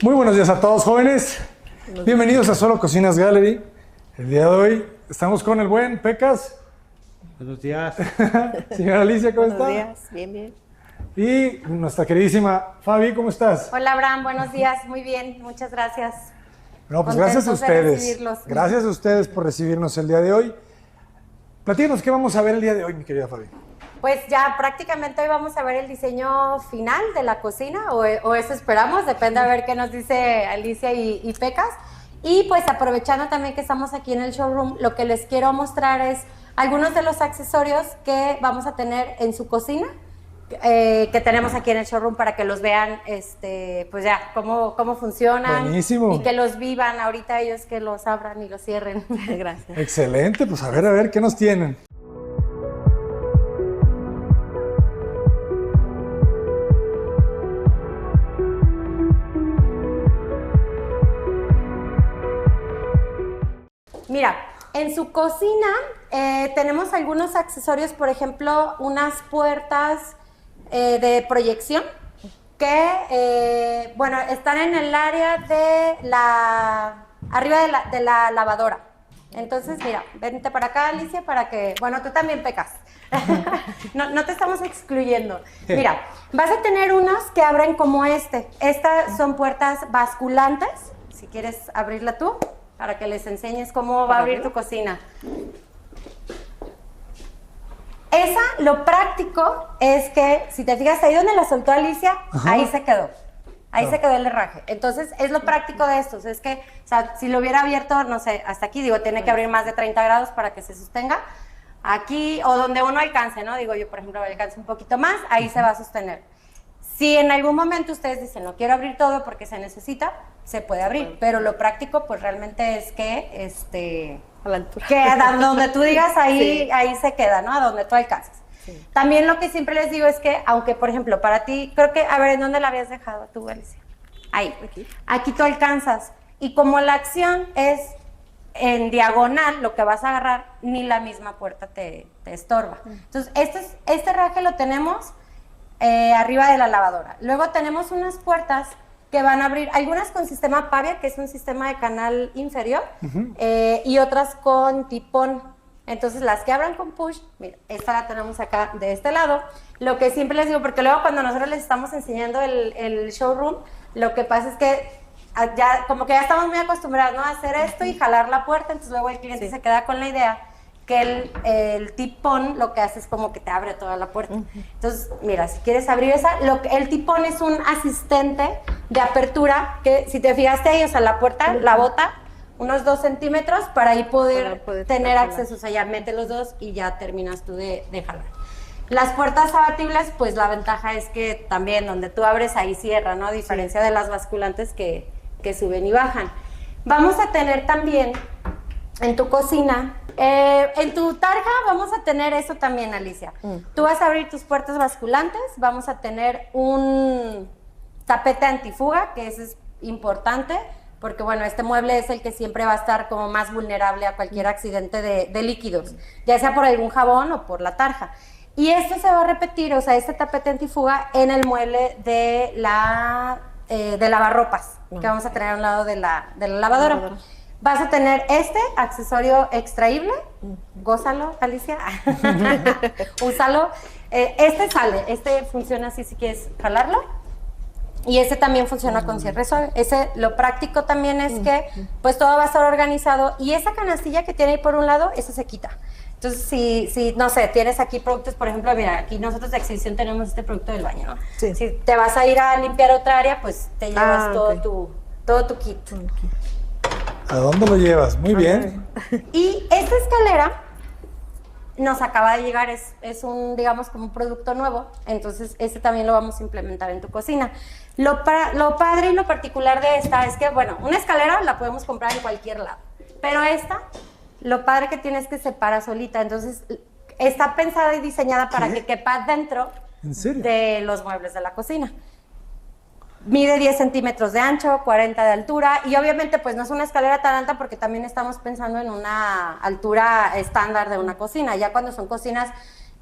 Muy buenos días a todos, jóvenes. Bienvenidos a Solo Cocinas Gallery. El día de hoy estamos con el buen Pecas. Buenos días. Señora Alicia, ¿cómo está? Buenos días, bien, bien. Y nuestra queridísima Fabi, ¿cómo estás? Hola, Abraham, buenos días, muy bien, muchas gracias. No, pues Contentos gracias a de ustedes. recibirlos. Gracias a ustedes por recibirnos el día de hoy. Platícanos, ¿qué vamos a ver el día de hoy, mi querida Fabi? Pues ya prácticamente hoy vamos a ver el diseño final de la cocina, o eso esperamos, depende a ver qué nos dice Alicia y Pecas. Y pues aprovechando también que estamos aquí en el showroom, lo que les quiero mostrar es algunos de los accesorios que vamos a tener en su cocina, que tenemos aquí en el showroom para que los vean, pues ya, cómo funcionan. Buenísimo. Y que los vivan ahorita ellos, que los abran y los cierren. Gracias. Excelente, pues a ver, ¿qué nos tienen? Mira, en su cocina tenemos algunos accesorios, por ejemplo, unas puertas de proyección que, bueno, están en el área de arriba de la lavadora. Entonces, mira, vente para acá, Alicia, para que, bueno, tú también Pecas. No te estamos excluyendo. Mira, vas a tener unos que abren como este. Estas son puertas basculantes, si quieres abrirla tú, para que les enseñes cómo va a abrir tu cocina. Lo práctico es que, si te fijas, ahí donde la soltó Alicia, ajá, ahí se quedó. Ahí claro, se quedó el herraje. Entonces, es lo práctico de estos. Es que, o sea, si lo hubiera abierto, no sé, hasta aquí, digo, tiene que abrir más de 30 grados para que se sostenga. Aquí, o donde uno alcance, ¿no? Digo, yo, por ejemplo, alcance un poquito más, ahí se va a sostener. Si en algún momento ustedes dicen, no quiero abrir todo porque se necesita, se puede abrir. Pero lo práctico, pues, realmente es que, A la altura. que a donde tú digas, ahí, Sí. ahí se queda, ¿no? A donde tú alcances. Sí. También lo que siempre les digo es que, aunque, por ejemplo, para ti, creo que, a ver, ¿en dónde la habías dejado tú, Alicia? Ahí. Aquí tú alcanzas. Y como la acción es en diagonal, lo que vas a agarrar, ni la misma puerta te estorba. Entonces, este raje lo tenemos arriba de la lavadora. Luego tenemos unas puertas que van a abrir, algunas con sistema Pavia, que es un sistema de canal inferior, y otras con tipón. Entonces, las que abran con push, mira, esta la tenemos acá de este lado. Lo que siempre les digo, porque luego cuando nosotros les estamos enseñando el showroom, lo que pasa es que ya, como que ya estamos muy acostumbrados, ¿no?, a hacer esto y jalar la puerta, entonces luego el cliente se queda con la idea que el tipón lo que hace es como que te abre toda la puerta. Entonces, mira, si quieres abrir esa, el tipón es un asistente de apertura que, si te fijaste ahí, o sea, la puerta la bota unos 2 centímetros para ahí poder tener acceso. O sea, ya mete los dos y ya terminas tú de jalar. Las puertas abatibles, pues la ventaja es que también donde tú abres ahí cierra, ¿no? A diferencia de las basculantes que suben y bajan. Vamos a tener también en tu cocina, en tu tarja vamos a tener eso también, Alicia. Tú vas a abrir tus puertas basculantes, vamos a tener un tapete antifuga, que eso es importante, porque bueno, este mueble es el que siempre va a estar como más vulnerable a cualquier accidente de líquidos, ya sea por algún jabón o por la tarja. Y esto se va a repetir, o sea, este tapete antifuga en el mueble de lavarropas, que vamos a tener a un lado de la lavadora. Vas a tener este accesorio extraíble, gózalo, Alicia, úsalo. Este funciona así si quieres jalarlo. Y este también funciona con cierre suave. Lo práctico también es que pues todo va a estar organizado y esa canastilla que tiene ahí por un lado, eso se quita. Entonces, si no sé, tienes aquí productos, por ejemplo, mira, aquí nosotros de exhibición tenemos este producto del baño, ¿no? Sí. Si te vas a ir a limpiar otra área, pues te llevas todo tu kit. ¿A dónde lo llevas? Muy bien. Y esta escalera nos acaba de llegar, es un, digamos, como un producto nuevo, entonces este también lo vamos a implementar en tu cocina. Lo padre y lo particular de esta es que, bueno, una escalera la podemos comprar en cualquier lado, pero esta, lo padre que tiene es que se para solita, entonces está pensada y diseñada para que quepa dentro ¿En serio? de los muebles de la cocina. Mide 10 centímetros de ancho, 40 de altura y obviamente pues no es una escalera tan alta porque también estamos pensando en una altura estándar de una cocina. Ya cuando son cocinas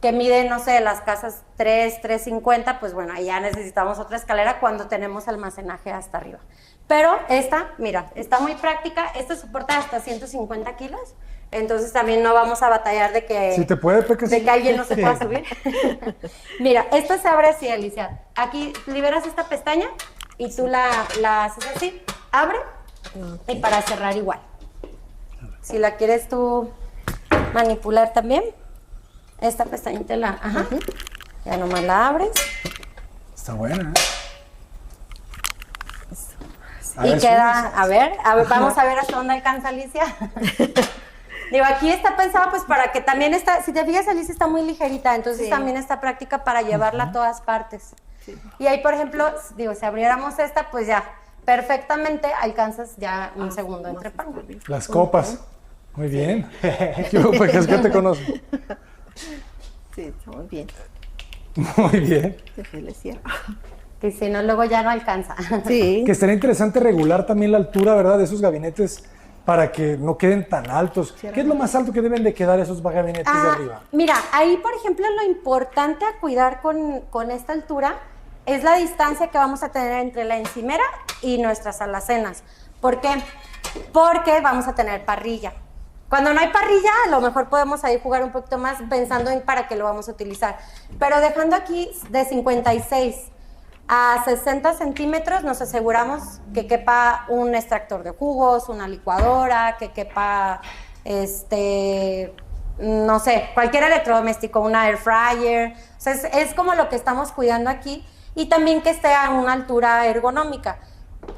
que miden, no sé, las casas 3.50, pues bueno, ahí ya necesitamos otra escalera cuando tenemos almacenaje hasta arriba. Pero esta, mira, está muy práctica. Esta soporta hasta 150 kilos. Entonces también no vamos a batallar de que, Si te puede, Peque, de que alguien no se pueda subir. Mira, esta se abre así, Alicia. Aquí liberas esta pestaña y tú la haces así. Abre y para cerrar igual. Si la quieres tú manipular también, esta pestañita ya nomás la abres. Está buena, Y queda, a ver, vamos a ver hasta dónde alcanza Alicia. Digo, aquí está pensado pues para que también está, si te fijas, Alicia está muy ligerita, entonces también está práctica para llevarla a todas partes. Sí. Y ahí, por ejemplo, digo, si abriéramos esta, pues ya, perfectamente alcanzas ya un segundo entre pan. Las copas. Muy bien. Yo, Peque, es que te conozco. Sí, está muy bien. Muy bien. Déjale cierro. Que si no, luego ya no alcanza. Sí. Que estaría interesante regular también la altura, ¿verdad? De esos gabinetes para que no queden tan altos. ¿Qué es lo más alto que deben de quedar esos gabinetes de arriba? Mira, ahí, por ejemplo, lo importante a cuidar con esta altura es la distancia que vamos a tener entre la encimera y nuestras alacenas. ¿Por qué? Porque vamos a tener parrilla. Cuando no hay parrilla, a lo mejor podemos ahí jugar un poquito más pensando en para qué lo vamos a utilizar. Pero dejando aquí de 56 a 60 centímetros, nos aseguramos que quepa un extractor de jugos, una licuadora, que quepa, no sé, cualquier electrodoméstico, una air fryer. O sea, es como lo que estamos cuidando aquí. Y también que esté a una altura ergonómica.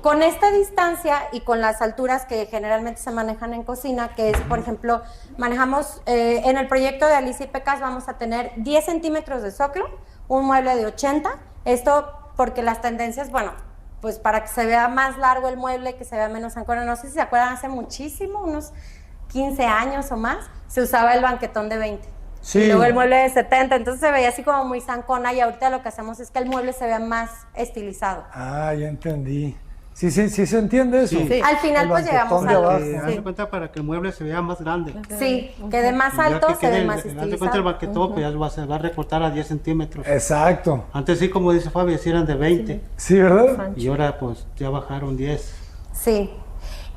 Con esta distancia y con las alturas que generalmente se manejan en cocina, que es, por ejemplo, manejamos en el proyecto de Alicia y Pecas, vamos a tener 10 centímetros de zoclo, un mueble de 80. Esto porque las tendencias, bueno, pues para que se vea más largo el mueble, que se vea menos zancona. No sé si se acuerdan, hace muchísimo, unos 15 años o más, se usaba el banquetón de 20. Sí. Y luego el mueble de 70, entonces se veía así como muy zancona, y ahorita lo que hacemos es que el mueble se vea más estilizado. Ah, ya entendí. Sí se entiende eso. Sí. Al final pues llegamos a abajo. Haz de cuenta para que el mueble se vea más grande. Sí, quede más alto, se ve más estilizado. Haz de cuenta el banquetón, pues ya se va a recortar a 10 centímetros. Exacto. Antes sí, como dice Fabi, sí eran de 20. Sí, ¿verdad? Y ahora pues ya bajaron 10. Sí.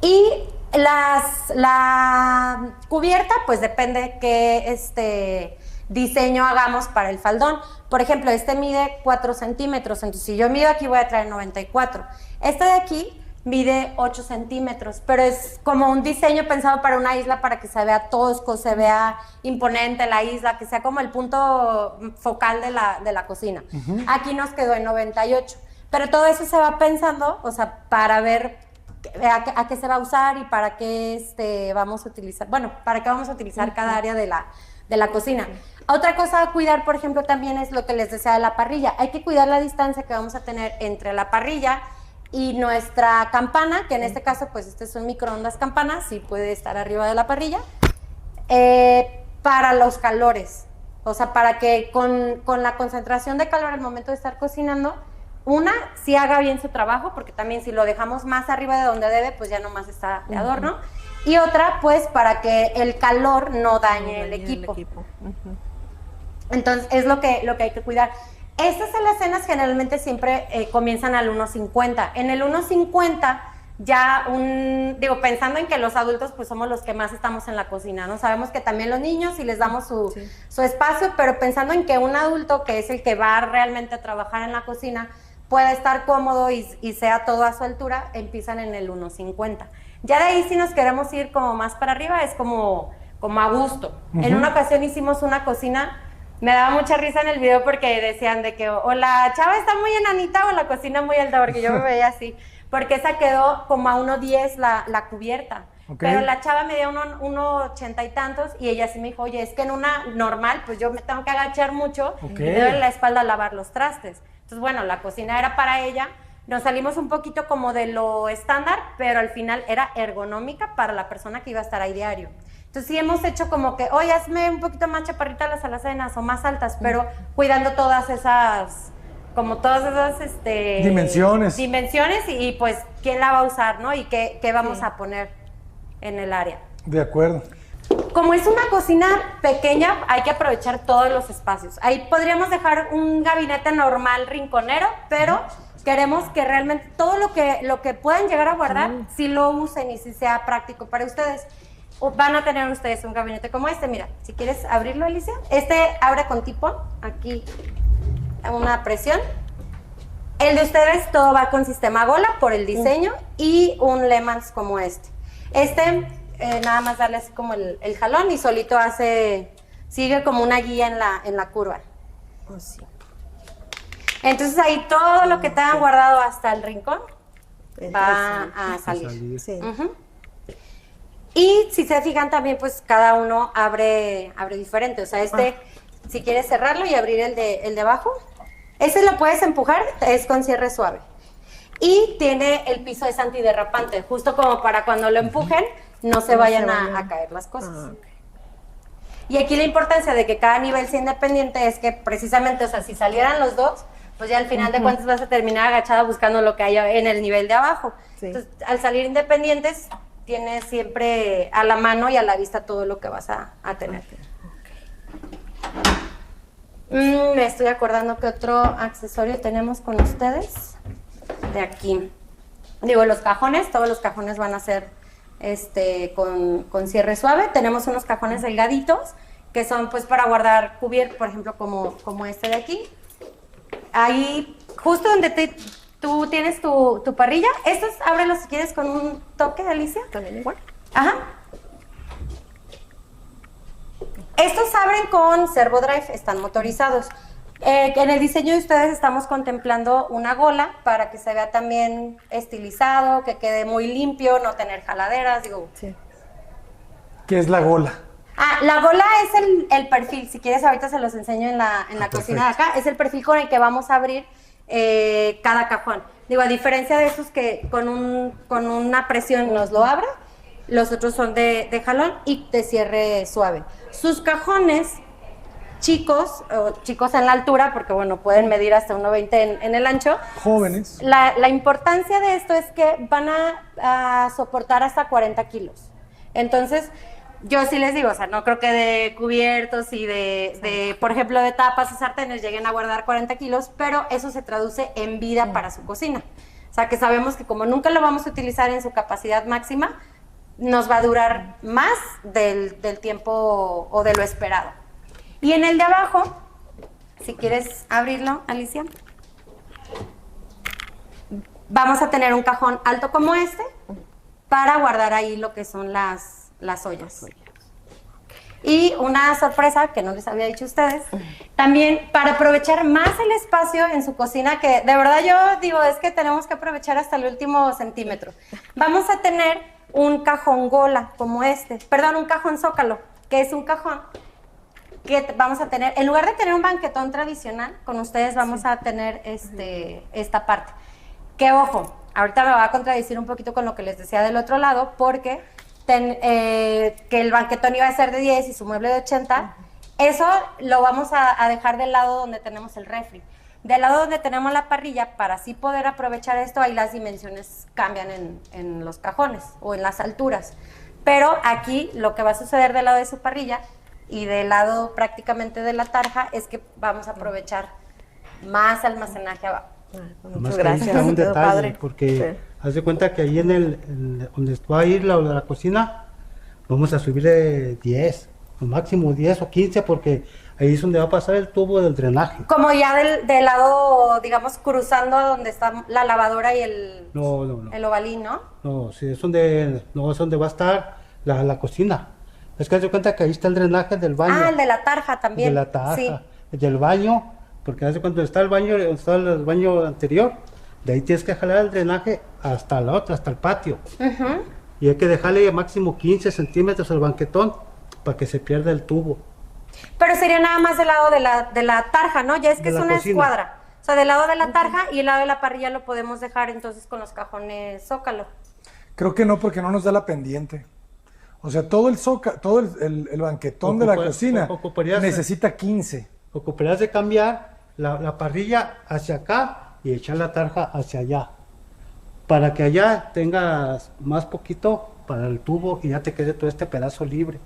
Y la cubierta, pues depende qué diseño hagamos para el faldón. Por ejemplo, este mide 4 centímetros, entonces si yo mido aquí voy a traer 94. Este de aquí mide 8 centímetros, pero es como un diseño pensado para una isla, para que se vea tosco, se vea imponente la isla, que sea como el punto focal de la cocina. Aquí nos quedó en 98, pero todo eso se va pensando, o sea, para ver a qué se va a usar y para qué vamos a utilizar, bueno, para qué vamos a utilizar cada área de la cocina. Otra cosa a cuidar, por ejemplo, también es lo que les decía de la parrilla. Hay que cuidar la distancia que vamos a tener entre la parrilla y nuestra campana, que en este caso, pues este es un microondas campana, sí puede estar arriba de la parrilla, para los calores. O sea, para que con la concentración de calor al momento de estar cocinando, sí haga bien su trabajo, porque también si lo dejamos más arriba de donde debe, pues ya nomás está de adorno. Y otra, pues, para que el calor no dañe el equipo. Entonces, es lo que hay que cuidar. Estas alacenas generalmente siempre comienzan al 1.50. En el 1.50 ya pensando en que los adultos pues somos los que más estamos en la cocina, ¿no? Sabemos que también los niños y les damos su espacio, pero pensando en que un adulto, que es el que va realmente a trabajar en la cocina, pueda estar cómodo y sea todo a su altura, empiezan en el 1.50. Ya de ahí, si nos queremos ir como más para arriba, es como a gusto. En una ocasión hicimos una cocina, me daba mucha risa en el video porque decían de que o la chava está muy enanita o la cocina muy alta, porque yo me veía así, porque esa quedó como a 1.10 la cubierta. Pero la chava medía 1.80 y tantos, y ella sí me dijo, oye, es que en una normal, pues yo me tengo que agachar mucho y me duele la espalda a lavar los trastes. Entonces, bueno, la cocina era para ella. Nos salimos un poquito como de lo estándar, pero al final era ergonómica para la persona que iba a estar ahí diario. Entonces sí hemos hecho como que, oye, hazme un poquito más chaparrita las alacenas o más altas, pero cuidando todas esas dimensiones y pues quién la va a usar, ¿no? Y qué vamos a poner en el área. De acuerdo. Como es una cocina pequeña, hay que aprovechar todos los espacios. Ahí podríamos dejar un gabinete normal rinconero, pero queremos que realmente todo lo que puedan llegar a guardar, sí lo usen y sí sea práctico para ustedes. O van a tener ustedes un gabinete como este. Mira, si quieres abrirlo, Alicia. Este abre con tipón, aquí una presión. El de ustedes todo va con sistema Gola por el diseño y un Lehmann como este. Nada más darle así como el jalón y solito sigue como una guía en la curva. Así. Entonces ahí todo lo que te han guardado hasta el rincón va a salir. Sí. Ujú. Y si se fijan también, pues cada uno abre diferente. O sea, si quieres cerrarlo y abrir el de abajo, ese lo puedes empujar, es con cierre suave. Y tiene el piso es antiderrapante, justo como para cuando lo empujen, no se vayan a caer las cosas. Ah, ok. Y aquí la importancia de que cada nivel sea independiente es que precisamente, o sea, si salieran los dos, pues ya al final de cuentas vas a terminar agachada buscando lo que hay en el nivel de abajo. Sí. Entonces, al salir independientes, tienes siempre a la mano y a la vista todo lo que vas a tener. Me estoy acordando que otro accesorio tenemos con ustedes. De aquí. Digo, los cajones, todos los cajones van a ser con cierre suave. Tenemos unos cajones delgaditos que son pues para guardar cubiertos, por ejemplo, como este de aquí. Ahí, justo donde tú tienes tu parrilla, estos ábrelos si quieres con un toque, Alicia. También igual. Ajá. Estos abren con servo drive, están motorizados. En el diseño de ustedes estamos contemplando una gola para que se vea también estilizado, que quede muy limpio, no tener jaladeras, digo. Sí. ¿Qué es la gola? La gola es el perfil, si quieres ahorita se los enseño en la cocina de acá, es el perfil con el que vamos a abrir cada cajón. Digo, a diferencia de esos que con una presión nos lo abre, los otros son de jalón y de cierre suave. Sus cajones chicos en la altura, porque bueno, pueden medir hasta 1.20 en el ancho. Jóvenes. La importancia de esto es que van a soportar hasta 40 kilos. Entonces, yo sí les digo, o sea, no creo que de cubiertos y por ejemplo, de tapas o sartenes lleguen a guardar 40 kilos, pero eso se traduce en vida para su cocina. O sea, que sabemos que como nunca lo vamos a utilizar en su capacidad máxima, nos va a durar más del tiempo o de lo esperado. Y en el de abajo, si quieres abrirlo, Alicia, vamos a tener un cajón alto como este para guardar ahí lo que son las ollas. Y una sorpresa que no les había dicho a ustedes, también para aprovechar más el espacio en su cocina, que de verdad yo digo, es que tenemos que aprovechar hasta el último centímetro. Vamos a tener un cajón gola como un cajón zócalo, que es un cajón que vamos a tener, en lugar de tener un banquetón tradicional, con ustedes vamos a tener esta parte. Que ojo, ahorita me va a contradecir un poquito con lo que les decía del otro lado, porque que el banquetón iba a ser de 10 y su mueble de 80, eso lo vamos a dejar del lado donde tenemos el refri. Del lado donde tenemos la parrilla, para así poder aprovechar esto, ahí las dimensiones cambian en los cajones o en las alturas. Pero aquí lo que va a suceder del lado de su parrilla y del lado prácticamente de la tarja es que vamos a aprovechar más almacenaje abajo. Muchas gracias. Está un Quedó detalle, padre. porque Sí. haz de cuenta que ahí donde va a ir la cocina, vamos a subir de 10, o máximo 10 o 15, porque ahí es donde va a pasar el tubo del drenaje. Como ya del lado, digamos, cruzando donde está la lavadora y el ovalín, ¿no? No, sí, es donde va a estar la cocina. Es que haz de cuenta que ahí está el drenaje del baño. El de la tarja también. De la taza, Sí. el del baño, porque hace cuando está el baño anterior, de ahí tienes que jalar el drenaje hasta la otra, hasta el patio. Ujú. Y hay que dejarle máximo 15 centímetros al banquetón para que se pierda el tubo. Pero sería nada más del lado de la tarja, ¿no? Ya es que De es la una cocina. escuadra. O sea, del lado de la tarja y el lado de la parrilla lo podemos dejar entonces con los cajones zócalo. Creo que no, porque no nos da la pendiente. O sea, todo el banquetón de la cocina Ocuparías- necesita 15. Ocuparías de cambiar la parrilla hacia acá y echar la tarja hacia allá, para que allá tengas más poquito para el tubo y ya te quede todo este pedazo libre.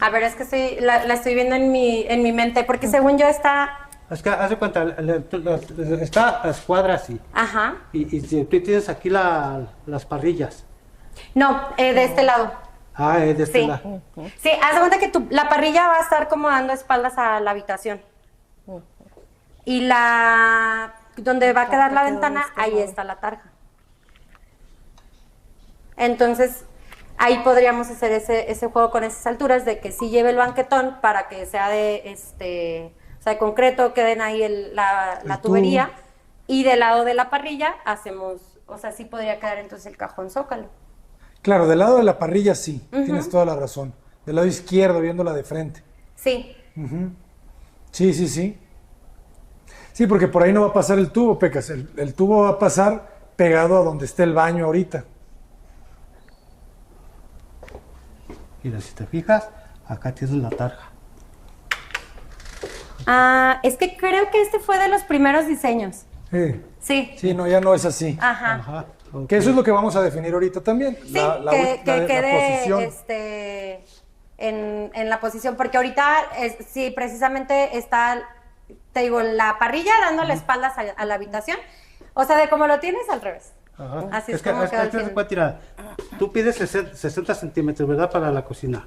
A ver, es que la estoy viendo en mi mente, porque según yo está Es que, haz de cuenta, está a escuadra así. Ajá. Y si tú tienes aquí las parrillas. No, de este lado. Ah, es de este Sí. lado. Sí, haz de cuenta que la parrilla va a estar como dando espaldas a la habitación. Y donde va a quedar la ventana, ahí está la tarja. Entonces, ahí podríamos hacer ese juego con esas alturas de que sí lleve el banquetón para que sea de concreto, queden ahí la tubería. Y del lado de la parrilla hacemos, o sea, sí podría quedar entonces el cajón zócalo. Claro, del lado de la parrilla sí, tienes toda la razón. Del lado izquierdo, viéndola de frente. Sí. Sí, sí, sí. Sí, porque por ahí no va a pasar el tubo, Pecas. El tubo va a pasar pegado a donde esté el baño ahorita. Mira, si te fijas, acá tienes la tarja. Ah, es que creo que este fue de los primeros diseños. Sí. Sí. Sí, no, ya no es así. Ajá. Ajá. Ok. Que eso es lo que vamos a definir ahorita también. Sí, la que quede posición. en la posición, porque ahorita sí, precisamente está, te digo, la parrilla dando la espaldas a la habitación. O sea, de como lo tienes al revés. Ajá. Así es que, como quedó el te das film. cuenta, mira, tú pides 60 centímetros, ¿verdad? Para la cocina.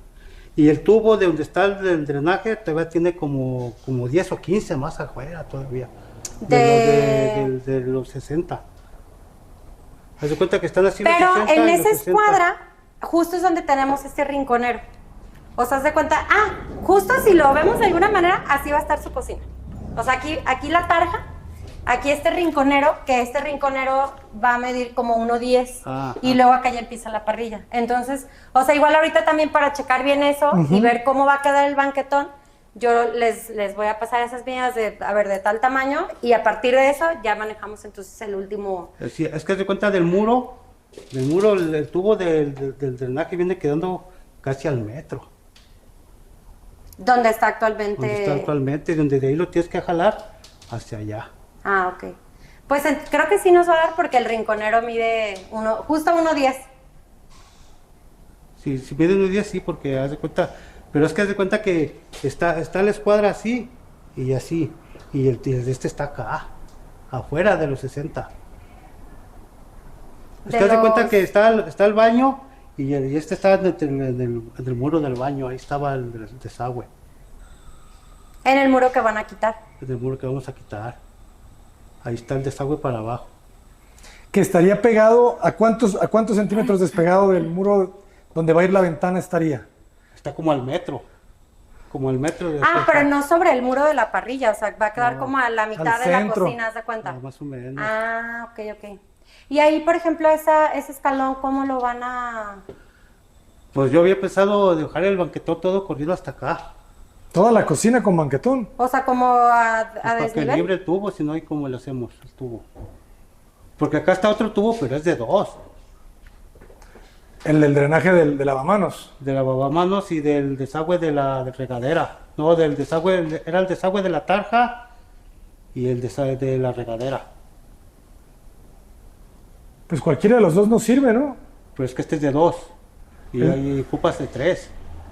Y el tubo de donde está el drenaje todavía tiene como 10 o 15 más afuera todavía. De los 60. Haz de cuenta que están así los Pero 60 en y los esa 60. escuadra, justo es donde tenemos este rinconero. O sea, haz de cuenta, justo si lo vemos de alguna manera, así va a estar su cocina. O sea, aquí la tarja, aquí este rinconero, que este rinconero va a medir como 1.10 y luego acá ya empieza la parrilla. Entonces, o sea, igual ahorita también para checar bien eso y ver cómo va a quedar el banquetón, yo les voy a pasar esas medidas de tal tamaño y a partir de eso ya manejamos entonces el último. Sí, es que haz de cuenta del muro, el tubo del drenaje viene quedando casi al metro. ¿Dónde está actualmente? Donde está actualmente, donde de ahí lo tienes que jalar hacia allá. Ah, ok. Pues creo que sí nos va a dar porque el rinconero mide justo 1.10. Sí, si mide unos días sí, porque haz de cuenta, pero es que haz de cuenta que está la escuadra así y así, y el de este está acá, afuera de los 60. Es que haz de cuenta que está el baño y este está en el muro del baño, ahí estaba el desagüe. En el muro que van a quitar. Es el muro que vamos a quitar. Ahí está el desagüe para abajo. Que estaría pegado, ¿a cuántos centímetros despegado del muro donde va a ir la ventana estaría? Está como al metro. Como el metro de Pero no sobre el muro de la parrilla, o sea, va a quedar como a la mitad de la centro. cocina, ¿haz de cuenta? más o menos. Ok. Y ahí, por ejemplo, ese escalón, ¿cómo lo van a...? Pues yo había pensado dejar el banquetón todo corrido hasta acá. Toda la cocina con banquetón. O sea, como a Para que desnivel. libre el tubo, si no hay cómo le hacemos el tubo. Porque acá está otro tubo, pero es de 2. El del drenaje de lavamanos. De lavamanos y del desagüe de la regadera. No, del desagüe, era el desagüe de la tarja y el desagüe de la regadera. Pues cualquiera de los dos nos sirve, ¿no? Pero es que este es de 2 y ahí ocupas de 3.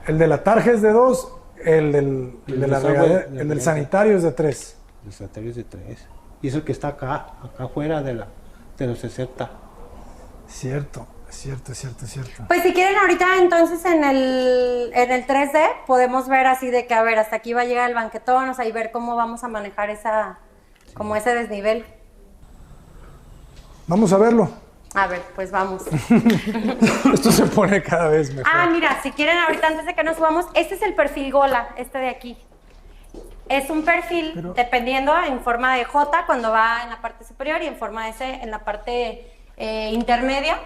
El de la tarja es de 2, el de la desagüe, regadera, de el del regadera. sanitario es de 3. El sanitario es de 3. Y es el que está acá afuera de los 60. Cierto. Pues si quieren ahorita entonces en el 3D podemos ver así de que, a ver, hasta aquí va a llegar el banquetón, o sea, y ver cómo vamos a manejar como ese desnivel. Vamos a verlo. A ver, pues vamos. Esto se pone cada vez mejor. Mira, si quieren ahorita antes de que nos subamos, este es el perfil Gola, este de aquí. Es un perfil dependiendo en forma de J cuando va en la parte superior y en forma de S en la parte intermedia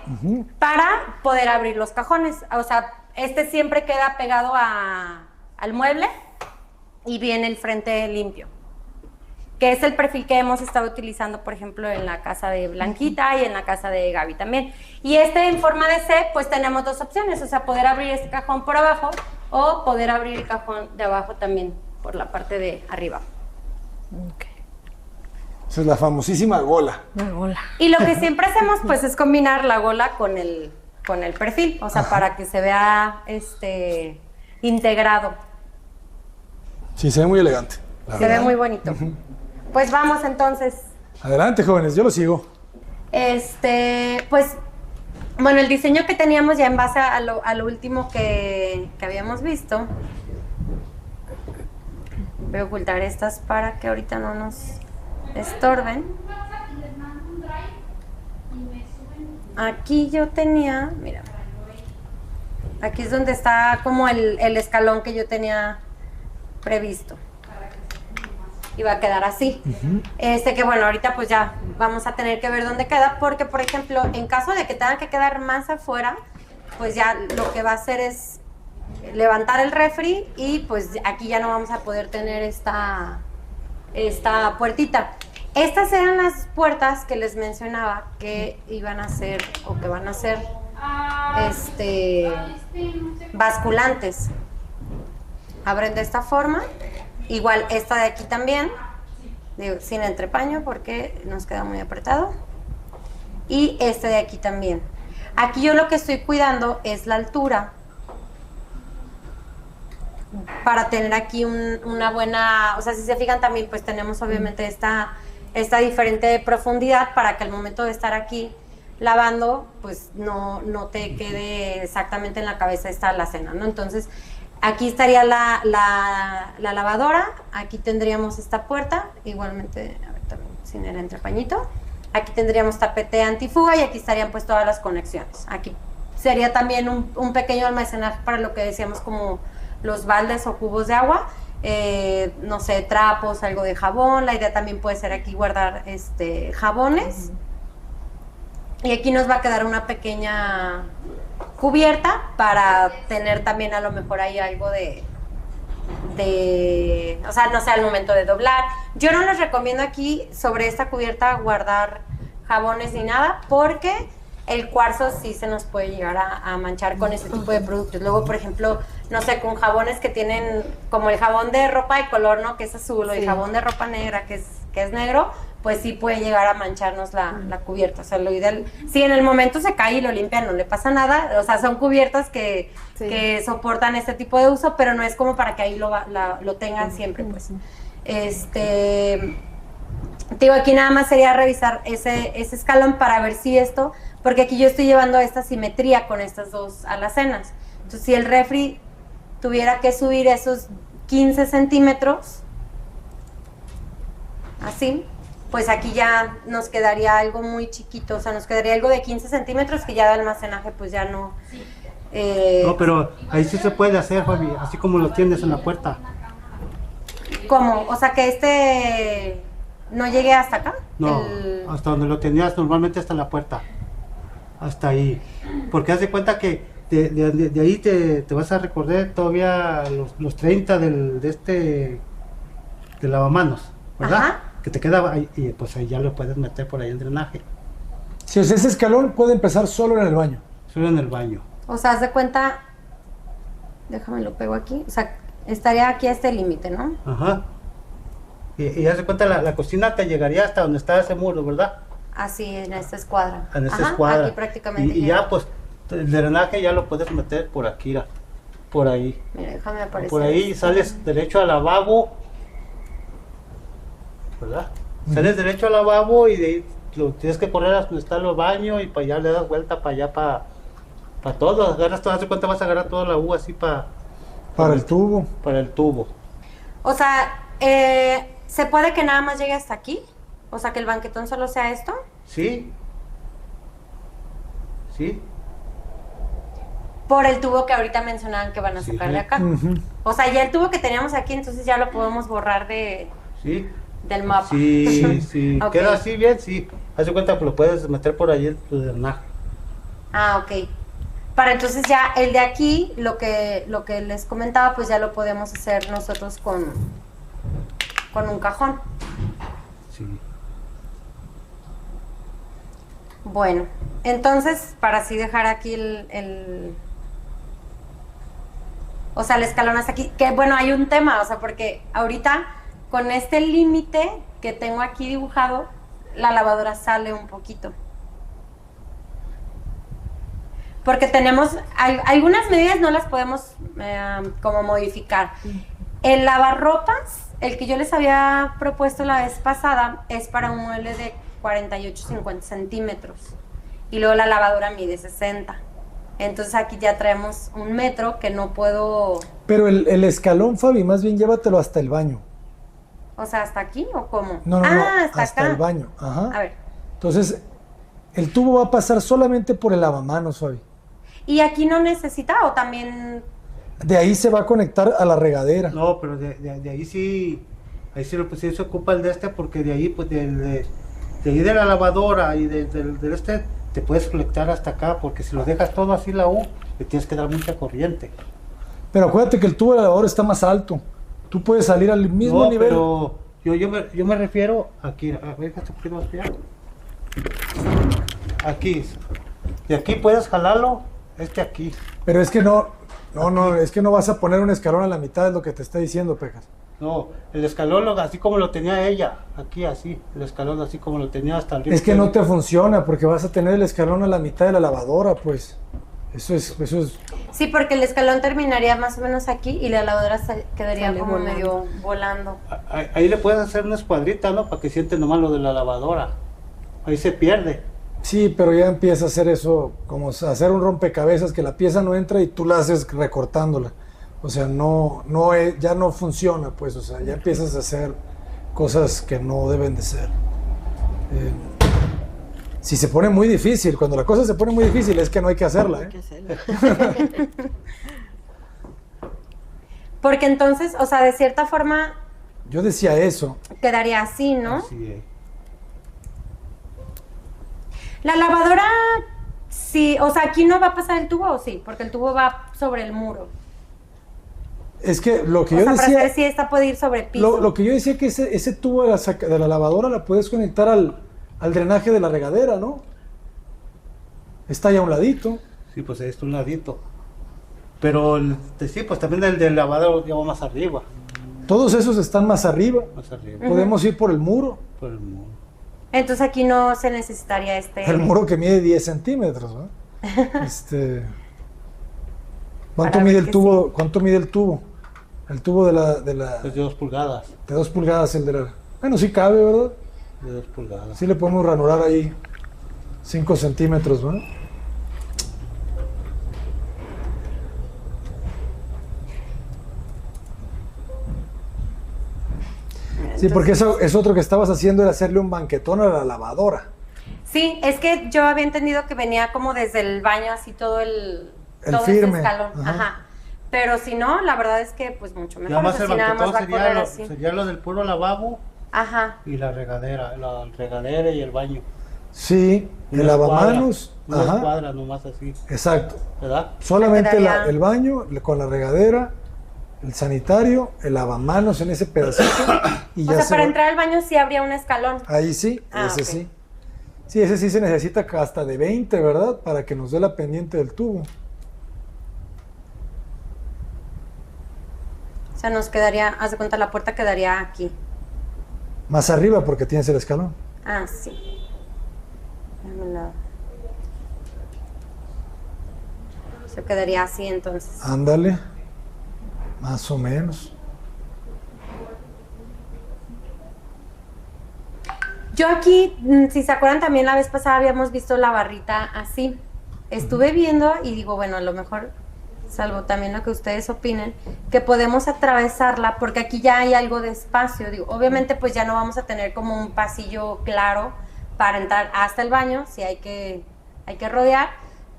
para poder abrir los cajones. O sea, este siempre queda pegado al mueble y viene el frente limpio, que es el perfil que hemos estado utilizando, por ejemplo, en la casa de Blanquita y en la casa de Gaby también. Y en forma de C, pues tenemos dos opciones, o sea, poder abrir este cajón por abajo o poder abrir el cajón de abajo también por la parte de arriba. Esa es la famosísima gola. Y lo que siempre hacemos, pues, es combinar la gola con el perfil, o sea, para que se vea integrado. Sí, se ve muy elegante. La Se ve verdad. muy bonito. Pues vamos entonces. Adelante, jóvenes, yo lo sigo. Pues, bueno, el diseño que teníamos ya en base a lo último que habíamos visto. Voy a ocultar estas para que ahorita no nos estorben. Aquí yo tenía, mira, aquí es donde está como el escalón que yo tenía previsto. Y va a quedar así. Que bueno, ahorita pues ya vamos a tener que ver dónde queda, porque por ejemplo, en caso de que tenga que quedar más afuera, pues ya lo que va a hacer es levantar el refri y pues aquí ya no vamos a poder tener esta puertita. Estas eran las puertas que les mencionaba que iban a ser o que van a ser basculantes. Abren de esta forma. Igual esta de aquí también, sin entrepaño porque nos queda muy apretado. Y este de aquí también. Aquí yo lo que estoy cuidando es la altura para tener aquí una buena, o sea, si se fijan también pues tenemos obviamente esta diferente profundidad para que al momento de estar aquí lavando pues no te quede exactamente en la cabeza esta alacena, ¿no? Entonces aquí estaría la lavadora, aquí tendríamos esta puerta, igualmente, a ver, también sin el entrepañito. Aquí tendríamos tapete antifuga y aquí estarían pues todas las conexiones. Aquí sería también un pequeño almacenaje para lo que decíamos como los baldes o cubos de agua, no sé, trapos, algo de jabón. La idea también puede ser aquí guardar jabones. Y aquí nos va a quedar una pequeña cubierta para tener también a lo mejor ahí algo de o sea, no sé, al momento de doblar. Yo no les recomiendo aquí sobre esta cubierta guardar jabones ni nada, porque el cuarzo sí se nos puede llegar a manchar con este tipo de productos. Luego, por ejemplo, no sé, con jabones que tienen como el jabón de ropa de color, ¿no? Que es azul, o el jabón de ropa negra, que es negro, pues sí puede llegar a mancharnos la cubierta. O sea, lo ideal, si en el momento se cae y lo limpian, no le pasa nada. O sea, son cubiertas que soportan este tipo de uso, pero no es como para que ahí lo tengan siempre, pues. Digo, aquí nada más sería revisar ese escalón para ver si esto, porque aquí yo estoy llevando esta simetría con estas dos alacenas. Entonces, si el refri tuviera que subir esos 15 centímetros, así, pues aquí ya nos quedaría algo muy chiquito, o sea, nos quedaría algo de 15 centímetros que ya de almacenaje pues ya no... No, pero ahí sí se puede hacer, Fabi, así como lo tienes en la puerta. ¿Cómo? O sea, que no llegue hasta acá. No, hasta donde lo tenías, normalmente hasta la puerta. Hasta ahí. Porque haz de cuenta que de ahí te vas a recorrer todavía los 30 de lavamanos, ¿verdad? Ajá. Que te queda ahí, y pues ahí ya lo puedes meter por ahí en drenaje. Si es ese escalón, puede empezar solo en el baño. Solo en el baño. O sea, haz de cuenta, déjame lo pego aquí, o sea, estaría aquí a este límite, ¿no? Ajá. Y haz de cuenta, la cocina te llegaría hasta donde está ese muro, ¿verdad? Así, en esta escuadra. En esta Ajá, escuadra. aquí prácticamente. Y ya pues, el drenaje ya lo puedes meter por aquí, por ahí. Mira, déjame aparecer. Por ahí sales derecho al lavabo, ¿verdad? Sales derecho al lavabo y de ahí lo tienes que correr hasta donde está el baño y para allá le das vuelta para allá, para todo. Agarras todo, haz de cuenta, vas a agarrar toda la U así para el tubo. Para el tubo. O sea, ¿se puede que nada más llegue hasta aquí? O sea, que el banquetón solo sea esto. Sí. Sí. Por el tubo que ahorita mencionaban que van a sacar de acá. O sea, ya el tubo que teníamos aquí, entonces ya lo podemos borrar del mapa. Sí, sí. Ok. Queda así bien, sí. Haz de cuenta que lo puedes meter por ahí en tu drenaje. Ah, ok. Para entonces ya el de aquí, lo que les comentaba, pues ya lo podemos hacer nosotros con un cajón. Sí. Bueno, entonces, para así dejar aquí o sea, el escalón hasta aquí, que bueno, hay un tema, o sea, porque ahorita con este límite que tengo aquí dibujado, la lavadora sale un poquito. Porque tenemos, algunas medidas no las podemos como modificar. El lavarropas el que yo les había propuesto la vez pasada es para un mueble de 48-50 centímetros. Y luego la lavadora mide 60. Entonces aquí ya traemos 1 metro que no puedo... Pero el escalón, Fabi, más bien llévatelo hasta el baño. O sea, ¿hasta aquí o cómo? No, hasta hasta acá. el baño. Ajá. A ver. Entonces, el tubo va a pasar solamente por el lavamanos, Fabi. ¿Y aquí no necesita o también...? De ahí se va a conectar a la regadera. No, pero de ahí sí, pues sí se ocupa el de este, porque de ahí, pues de ahí de la lavadora y del este, te puedes conectar hasta acá, porque si lo dejas todo así la U, le tienes que dar mucha corriente. Pero acuérdate que el tubo de la lavadora está más alto. Tú puedes salir al mismo No, nivel. pero yo me refiero aquí, a ver, este poquito más allá. Aquí, de aquí puedes jalarlo, aquí. Pero es que no, es que no vas a poner un escalón a la mitad, es lo que te está diciendo, Pecas. No, el escalón así como lo tenía ella, aquí así, el escalón así como lo tenía hasta arriba. Es que no te funciona, porque vas a tener el escalón a la mitad de la lavadora, pues. Eso es. Sí, porque el escalón terminaría más o menos aquí y la lavadora quedaría Sale como volando. medio volando. Ahí le puedes hacer una escuadrita, ¿no? Para que siente nomás lo de la lavadora. Ahí se pierde. Sí, pero ya empieza a hacer eso, como hacer un rompecabezas, que la pieza no entra y tú la haces recortándola. O sea, ya no funciona, pues, o sea, ya empiezas a hacer cosas que no deben de ser. Si se pone muy difícil, cuando la cosa se pone muy difícil es que no hay que hacerla, Hay que hacerlo. Porque entonces, o sea, de cierta forma Yo decía eso. quedaría así, ¿no? Así es. La lavadora, sí, o sea, aquí no va a pasar el tubo, ¿o sí? Porque el tubo va sobre el muro. Es que lo que O yo sea, para decía, saber si esta puede ir sobre el piso. lo que yo decía que ese tubo de la lavadora la puedes conectar al drenaje de la regadera, ¿no? Está ahí a un ladito. Sí, pues esto un ladito. Pero sí, pues también el del lavadero lleva más arriba. Todos esos están más arriba. Más arriba. Podemos ir por el muro. Por el muro. Entonces aquí no se necesitaría El muro que mide 10 centímetros, ¿no? ¿Cuánto Para mide ver el que tubo? ¿Cuánto mide el tubo? El tubo de la Es de 2 pulgadas. de 2 pulgadas, el de la... Bueno, sí cabe, ¿verdad? De 2 pulgadas. Sí le podemos ranurar ahí 5 centímetros, ¿no? Sí, porque eso es otro que estabas haciendo, era hacerle un banquetón a la lavadora. Sí, es que yo había entendido que venía como desde el baño así todo El todo firme, ese escalón. ajá. Pero Pero si no, la verdad es que pues mucho mejor. Nada más o sea, el si nada más banquetón va a correr así. sería lo del puro lavabo Ajá. y la regadera y el baño. Sí, el lavamanos. Una Ajá. escuadra nomás así, Exacto. ¿verdad? Solamente quedaría- el baño con la regadera, el sanitario, el lavamanos en ese pedacito. Y O ya sea, se para va- entrar al baño sí habría un escalón. Ahí sí, Ah, ese ok. sí. Sí, ese sí se necesita hasta de 20, ¿verdad? Para que nos dé la pendiente del tubo. O sea, nos quedaría, haz de cuenta, la puerta quedaría aquí. Más arriba porque tienes el escalón. Ah, sí. Dame un lado. Se quedaría así entonces. Ándale. Más o menos. Yo aquí, si se acuerdan, también la vez pasada habíamos visto la barrita así. Estuve viendo y digo, bueno, a lo mejor, salvo también lo que ustedes opinen, que podemos atravesarla porque aquí ya hay algo de espacio. Digo, obviamente pues ya no vamos a tener como un pasillo claro para entrar hasta el baño, si hay que rodear,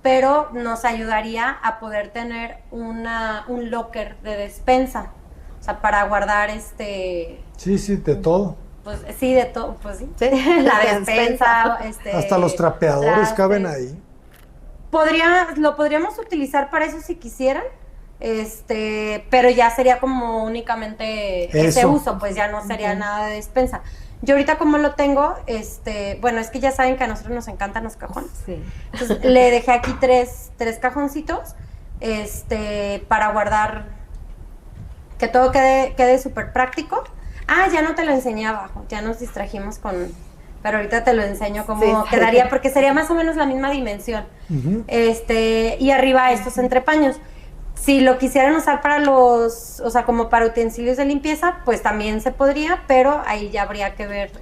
pero nos ayudaría a poder tener un locker de despensa, o sea, para guardar Sí, de todo. pues sí, de todo, pues sí, Sí, la la despensa, Hasta los trapeadores trastes. caben ahí. Lo podríamos utilizar para eso si quisieran, pero ya sería como únicamente ese Eso. uso, pues ya no sería nada de despensa. Yo ahorita como lo tengo, bueno, es que ya saben que a nosotros nos encantan los cajones. Sí. Entonces le dejé aquí tres cajoncitos, para guardar, que todo quede súper práctico. Ah, ya no te lo enseñé abajo, ya nos distrajimos pero ahorita te lo enseño cómo Sí. quedaría, porque sería más o menos la misma dimensión. Ujú. Y arriba estos entrepaños. Si lo quisieran usar para los, o sea, como para utensilios de limpieza, pues también se podría, pero ahí ya habría que ver,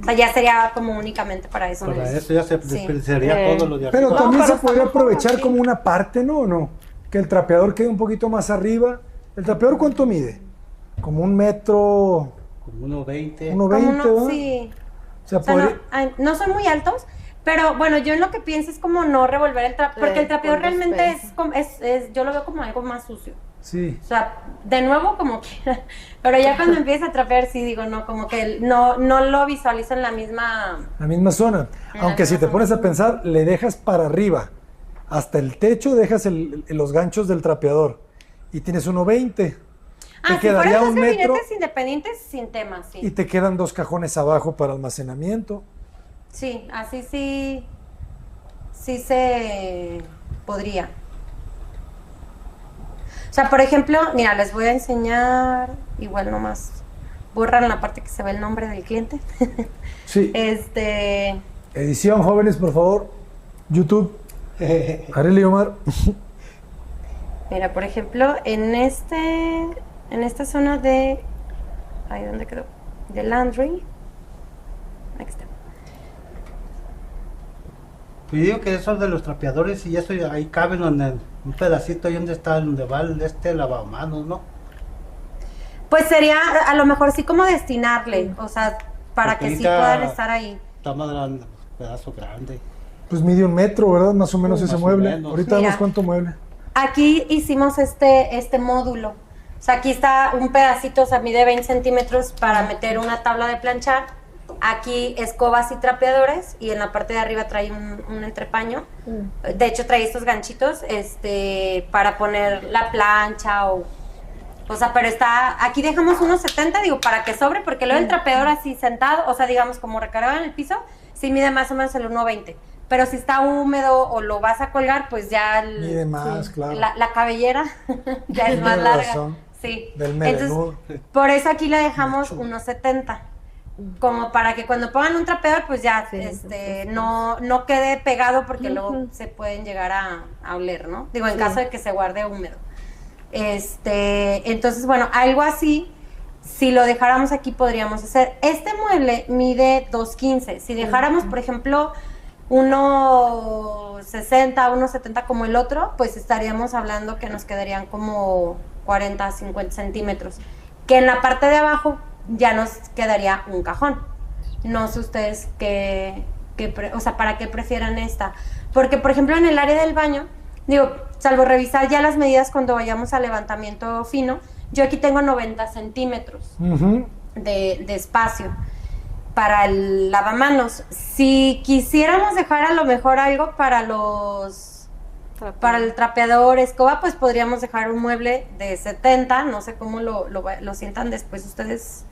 o sea, ya sería como únicamente para eso. Para eso ya se Sí. desperdiciaría todo lo de Pero arriba. también pero se podría está mejor aprovechar así. como una parte, ¿no? ¿O no? Que el trapeador quede un poquito más arriba. ¿El trapeador cuánto mide? Como 1 metro, Como 1.20. 1.20, Como ¿verdad? sí. O sea, O sea, no, podría- no son muy altos, pero bueno, yo en lo que pienso es como no revolver el trapeador, porque el trapeador con realmente despensa. yo lo veo como algo más sucio. sí. O sea, de nuevo como quiera, pero ya cuando empieza a trapear sí digo, no, como que no lo visualizo en la misma... La misma zona. En Aunque la si misma te zona. pones a pensar, le dejas para arriba. Hasta el techo dejas los ganchos del trapeador. Y tienes 1.20. Ah, si quedaría fueran dos 1 metro gabinetes independientes, sin tema, sí. y te quedan 2 cajones abajo para almacenamiento. Sí, así sí se podría. O sea, por ejemplo, mira, les voy a enseñar, igual nomás, borran la parte que se ve el nombre del cliente. Sí. Edición, jóvenes, por favor. YouTube. Arely Omar. Mira, por ejemplo, en esta zona de, ahí dónde quedó, de laundry, aquí está. Y digo que esos de los trapeadores y eso ahí caben en un pedacito ahí donde está, donde va el lavamanos, ¿no? Pues sería a lo mejor sí como destinarle, o sea, para Porque que sí ahorita puedan estar ahí. Está más grande, pedazo grande. Pues mide 1 metro, ¿verdad? Más o menos ese más o mueble. menos. Ahorita Mira. vemos cuánto mueble. Aquí hicimos este módulo. O sea, aquí está un pedacito, o sea, mide 20 centímetros para meter una tabla de planchar. Aquí escobas y trapeadores y en la parte de arriba trae un entrepaño. De hecho, trae estos ganchitos para poner la plancha o sea, pero está, aquí dejamos unos 70, digo, para que sobre, porque luego el trapeador así sentado, o sea, digamos, como recargado en el piso, sí mide más o menos el 1.20. Pero si está húmedo o lo vas a colgar, pues ya Mide más, claro. la cabellera ya es más Tienes larga. razón. Sí. Del melenudo. Entonces, por eso aquí le dejamos unos 70. Como para que cuando pongan un trapeador, pues ya Sí, no quede pegado porque luego se pueden llegar a oler, ¿no? Digo, en caso de que se guarde húmedo. Entonces, bueno, algo así, si lo dejáramos aquí podríamos hacer. Este mueble mide 2.15. Si dejáramos, por ejemplo, 1.60, 1.70 como el otro, pues estaríamos hablando que nos quedarían como 40, 50 centímetros. Que en la parte de abajo ya nos quedaría un cajón. No sé ustedes o sea, para qué prefieran esta. Porque, por ejemplo, en el área del baño, digo, salvo revisar ya las medidas cuando vayamos al levantamiento fino, yo aquí tengo 90 centímetros Ujú. de espacio para el lavamanos. Si quisiéramos dejar a lo mejor algo para el trapeador, escoba, pues podríamos dejar un mueble de 70, no sé cómo lo sientan después ustedes.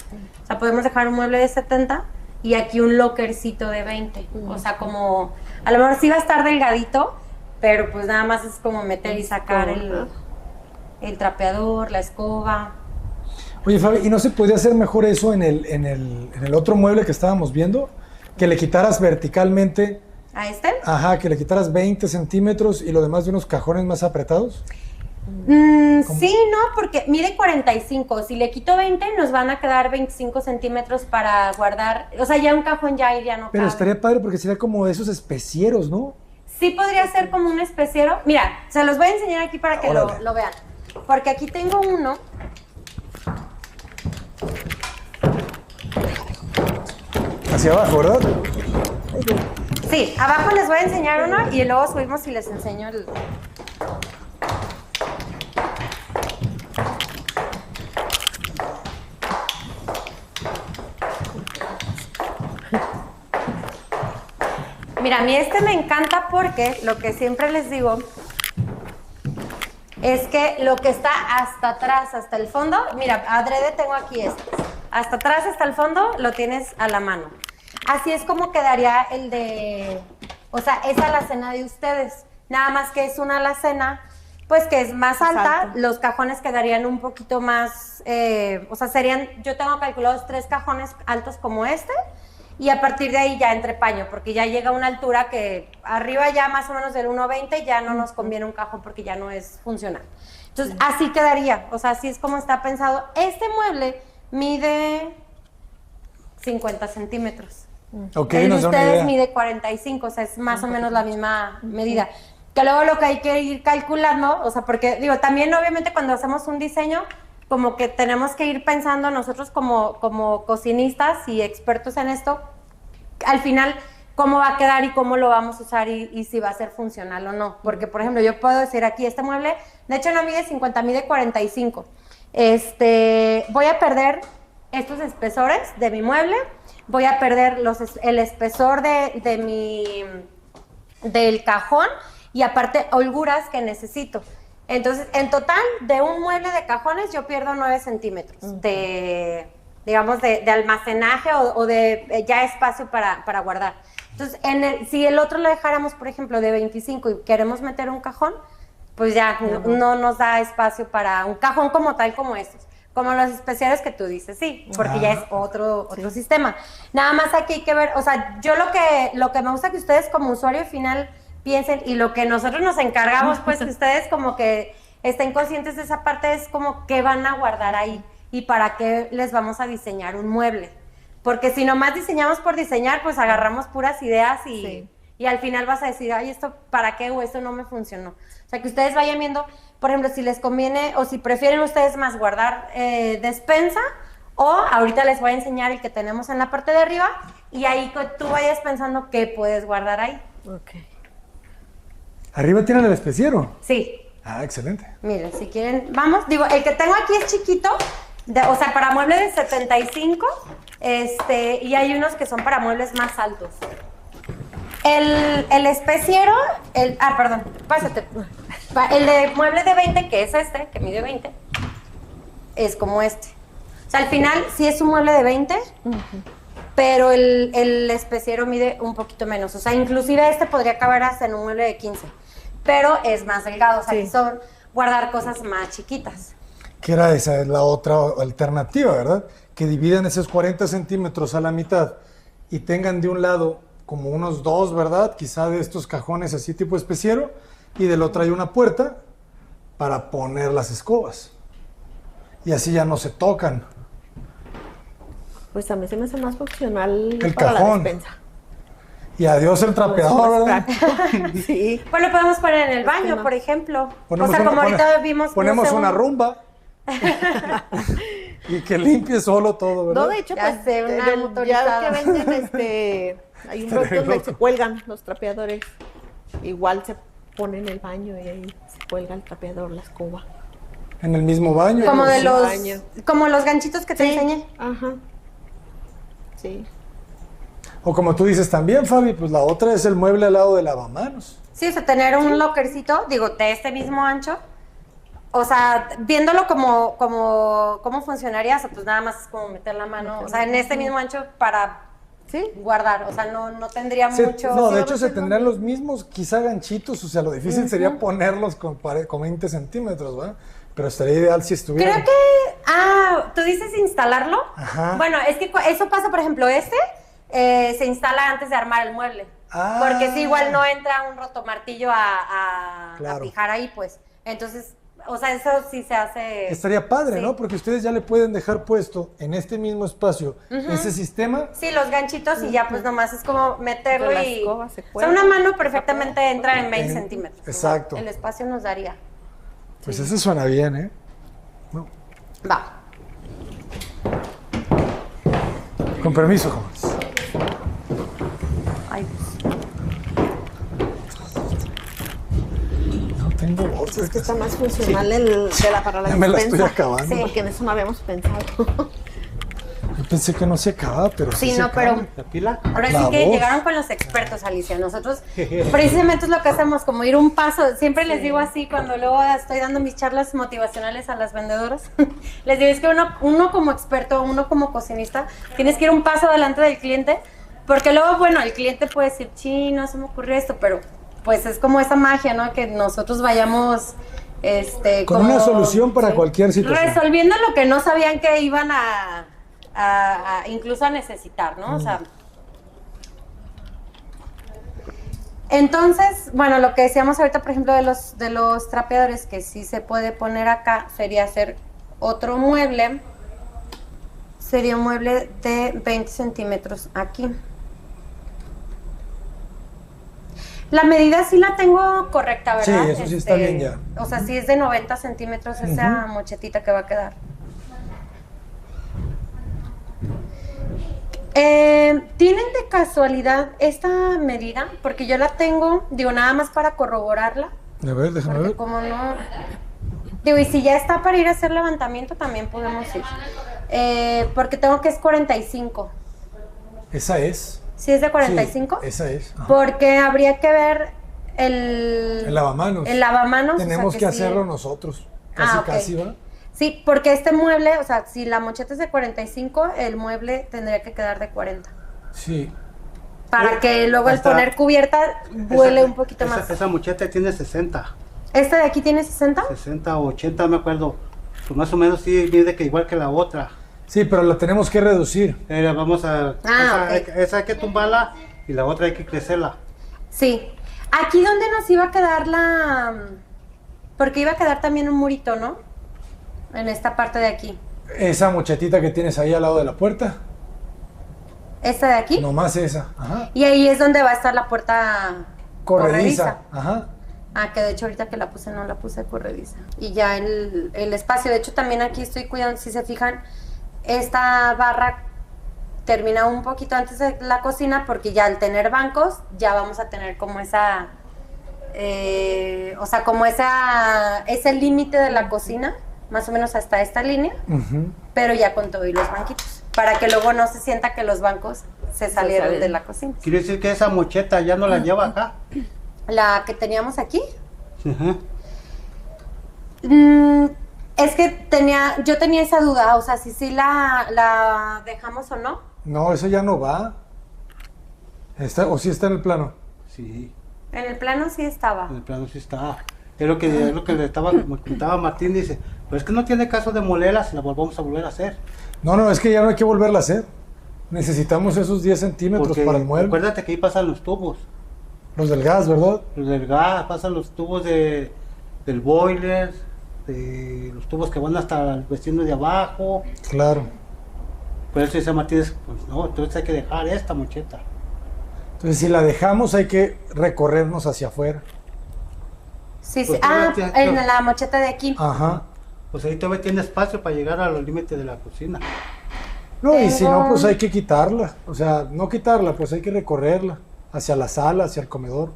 O sea, podemos dejar un mueble de 70 y aquí un lockercito de 20. O sea, como, a lo mejor sí va a estar delgadito, pero pues nada más es como meter y sacar el trapeador, la escoba. Oye, Fabi, ¿y no se podría hacer mejor eso en el otro mueble que estábamos viendo? Que le quitaras verticalmente, ¿A este? ajá, que le quitaras 20 centímetros y lo demás de unos cajones más apretados. Sí, no, porque mide 45. Si le quito 20, nos van a quedar 25 centímetros para guardar. O sea, ya un cajón ya no Pero cabe. estaría padre porque sería como de esos especieros, ¿no? Sí podría ser como un especiero. Mira, se los voy a enseñar aquí para que Órale. lo vean. Porque aquí tengo uno. Hacia abajo, ¿verdad? Sí, abajo les voy a enseñar uno y luego subimos y les enseño el... Mira, a mí este me encanta porque lo que siempre les digo es que lo que está hasta atrás, hasta el fondo, mira, adrede tengo aquí este. Hasta atrás, hasta el fondo, lo tienes a la mano. Así es como quedaría el de... O sea, es alacena de ustedes. Nada más que es una alacena, pues que es más alta. alto. Los cajones quedarían un poquito más... o sea, serían... Yo tengo calculados 3 cajones altos como este. y a partir de ahí ya entre paño, porque ya llega a una altura que arriba ya más o menos del 1.20 ya no nos conviene un cajón porque ya no es funcional. Entonces, así quedaría, o sea, así es como está pensado. Este mueble mide 50 centímetros. Ok, El de nos da una ustedes idea. mide 45, o sea, es más o menos la misma medida. Que luego lo que hay que ir calculando, o sea, porque digo, también obviamente cuando hacemos un diseño, como que tenemos que ir pensando nosotros como cocinistas y expertos en esto, al final, cómo va a quedar y cómo lo vamos a usar y si va a ser funcional o no. Porque, por ejemplo, yo puedo decir aquí, este mueble, de hecho no mide 50, mide 45. Voy a perder estos espesores de mi mueble, voy a perder el espesor del cajón y aparte holguras que necesito. Entonces, en total, de un mueble de cajones yo pierdo 9 centímetros de, digamos, de almacenaje o de ya espacio para guardar. Entonces, si el otro lo dejáramos, por ejemplo, de 25 y queremos meter un cajón, pues ya no nos da espacio para un cajón como tal como estos. Como los especiales que tú dices, sí, porque ya es otro sistema. Nada más aquí hay que ver, o sea, yo lo que me gusta que ustedes como usuario final piensen y lo que nosotros nos encargamos, pues que ustedes como que estén conscientes de esa parte es como qué van a guardar ahí y para qué les vamos a diseñar un mueble. Porque si nomás diseñamos por diseñar, pues agarramos puras ideas y al final vas a decir, ay, ¿esto para qué o esto no me funcionó? O sea, que ustedes vayan viendo, por ejemplo, si les conviene o si prefieren ustedes más guardar despensa o ahorita les voy a enseñar el que tenemos en la parte de arriba y ahí tú vayas pensando qué puedes guardar ahí. Ok. ¿Arriba tienen el especiero? Sí. Ah, excelente. Miren, si quieren, vamos, digo, el que tengo aquí es chiquito, o sea, para muebles de 75, y hay unos que son para muebles más altos. El especiero, perdón, pásate. El de mueble de 20, que es este, que mide 20, es como este. O sea, al final sí es un mueble de 20, pero el especiero mide un poquito menos. O sea, inclusive este podría caber hasta en un mueble de 15, pero es más delgado. O sea, que son guardar cosas más chiquitas. Que era esa, es la otra alternativa, ¿verdad? Que dividan esos 40 centímetros a la mitad y tengan de un lado como unos 2, ¿verdad? Quizá de estos cajones así tipo especiero y del otro hay una puerta para poner las escobas. Y así ya no se tocan. Pues a mí se me hace más funcional El para cajón. la despensa. Y adiós el trapeador, ¿verdad? Sí. Pues lo podemos poner en el baño, por ejemplo. Ponemos o sea, como ahorita vimos... Ponemos no sé, una rumba. Y que limpie solo todo, ¿verdad? No, de hecho, Ya pues, sé, una ya motorizada. que venden, hay un producto donde se cuelgan los trapeadores. Igual se pone en el baño y ahí se cuelga el trapeador, la escoba. En el mismo baño. Como pues, de los... baño. Como los ganchitos que te enseñé. Ajá. Sí. O como tú dices también, Fabi, pues la otra es el mueble al lado del lavamanos. Sí, o sea, tener un lockercito, digo, de este mismo ancho. O sea, viéndolo cómo funcionaría, o sea, pues nada más es como meter la mano, o sea, en este mismo ancho para guardar, o sea, no tendría mucho... No, de hecho se tendrían los mismos, quizá ganchitos, o sea, lo difícil sería ponerlos con 20 centímetros, ¿verdad? Pero estaría ideal si estuviera. Creo que, tú dices instalarlo. Ajá. Bueno, es que eso pasa, por ejemplo, se instala antes de armar el mueble. Ah. Porque si igual no entra un rotomartillo a Claro. fijar ahí, pues. Entonces, o sea, eso sí se hace... Estaría padre, sí. ¿no? Porque ustedes ya le pueden dejar puesto en este mismo espacio ese sistema. Sí, los ganchitos y ya pues nomás es como meterlo De la y... escoba se o sea, cuelga. una mano perfectamente entra en 20 centímetros. ¿no? Exacto. El espacio nos daría. Pues eso suena bien, ¿eh? No. Va. Con permiso, jóvenes. Ay, No tengo voz. Es que está más funcional para la Ya me la despensa. estoy acabando. Sí, porque en eso no habíamos pensado. Yo pensé que no se acababa, pero sí sí, se no, acaba. pero... ¿La pila? Ahora La sí que voz. llegaron con los expertos, Alicia. Nosotros precisamente es lo que hacemos, como ir un paso. Siempre les digo así, cuando luego estoy dando mis charlas motivacionales a las vendedoras, les digo, es que uno como experto, uno como cocinista, tienes que ir un paso adelante del cliente, porque luego, bueno, el cliente puede decir, no se me ocurrió esto, pero pues es como esa magia, ¿no? Que nosotros vayamos... Con una solución para cualquier situación. Resolviendo lo que no sabían que iban incluso a necesitar, ¿no? O sea, Entonces, bueno, lo que decíamos ahorita, por ejemplo, de los trapeadores, que sí se puede poner acá, sería hacer otro mueble. Sería un mueble de 20 centímetros aquí. La medida sí la tengo correcta, ¿verdad? Sí, eso sí está bien ya. O sea, sí es de 90 centímetros esa mochetita que va a quedar. ¿Tienen de casualidad esta medida? Porque yo la tengo, digo, nada más para corroborarla. A ver, déjame Porque ver. como no... Digo, y si ya está para ir a hacer levantamiento, también podemos ir. Porque tengo que es 45. Esa es. ¿Sí es de 45? Sí, esa es. Ajá. Porque habría que ver el lavamanos. El lavamanos. Tenemos o sea, que sí. hacerlo nosotros. Casi, Ok. casi, ¿va? Sí, porque este mueble, o sea, si la mocheta es de 45, el mueble tendría que quedar de 40. Sí. Para que luego el Hasta- poner cubierta vuele un poquito más. Esa mucheta tiene 60. ¿Esta de aquí tiene 60? 60 o 80, me acuerdo. Pues más o menos sí mide que igual que la otra. Sí, pero la tenemos que reducir. Vamos a... Ah, esa, esa hay que tumbarla y la otra hay que crecerla. Sí. Aquí donde nos iba a quedar porque iba a quedar también un murito, ¿no? En esta parte de aquí. Esa mochetita que tienes ahí al lado de la puerta. ¿Esta de aquí? Nomás esa. Ajá. Y ahí es donde va a estar la puerta Corrediza. Ajá. Ah, que de hecho ahorita que la puse no la puse corrediza. Y ya el espacio, de hecho también aquí estoy cuidando, si se fijan, esta barra termina un poquito antes de la cocina porque ya al tener bancos ya vamos a tener como esa, o sea, como ese límite de la cocina, más o menos hasta esta línea, pero ya con todo y los banquitos, para que luego no se sienta que los bancos se salieron salen de la cocina. Quiere decir que esa mocheta ya no la lleva acá. La que teníamos aquí, Ajá. es que yo tenía esa duda, o sea, si la dejamos o no. No, eso ya no va. ¿O sí está en el plano? Sí, En el plano sí estaba. en el plano sí está. Es lo que le me contaba Martín, dice, pero es que no tiene caso de molerla si la volvamos a volver a hacer. No, es que ya no hay que volverla a hacer. Necesitamos esos 10 centímetros Porque para el mueble. acuérdate que ahí pasan los tubos. Los del gas, ¿verdad? Los del gas, pasan los tubos del boiler, de los tubos que van hasta el vecino de abajo. Claro. Por eso dice Martínez, pues no, entonces hay que dejar esta mocheta. Entonces, si la dejamos, hay que recorrernos hacia afuera. Sí, sí. Pues Ah, todavía en la mocheta de aquí. Ajá. Pues ahí todavía tiene espacio para llegar a los límites de la cocina. No, y si no, Tengo- pues hay que quitarla. O sea, no quitarla, pues hay que recorrerla hacia la sala, hacia el comedor.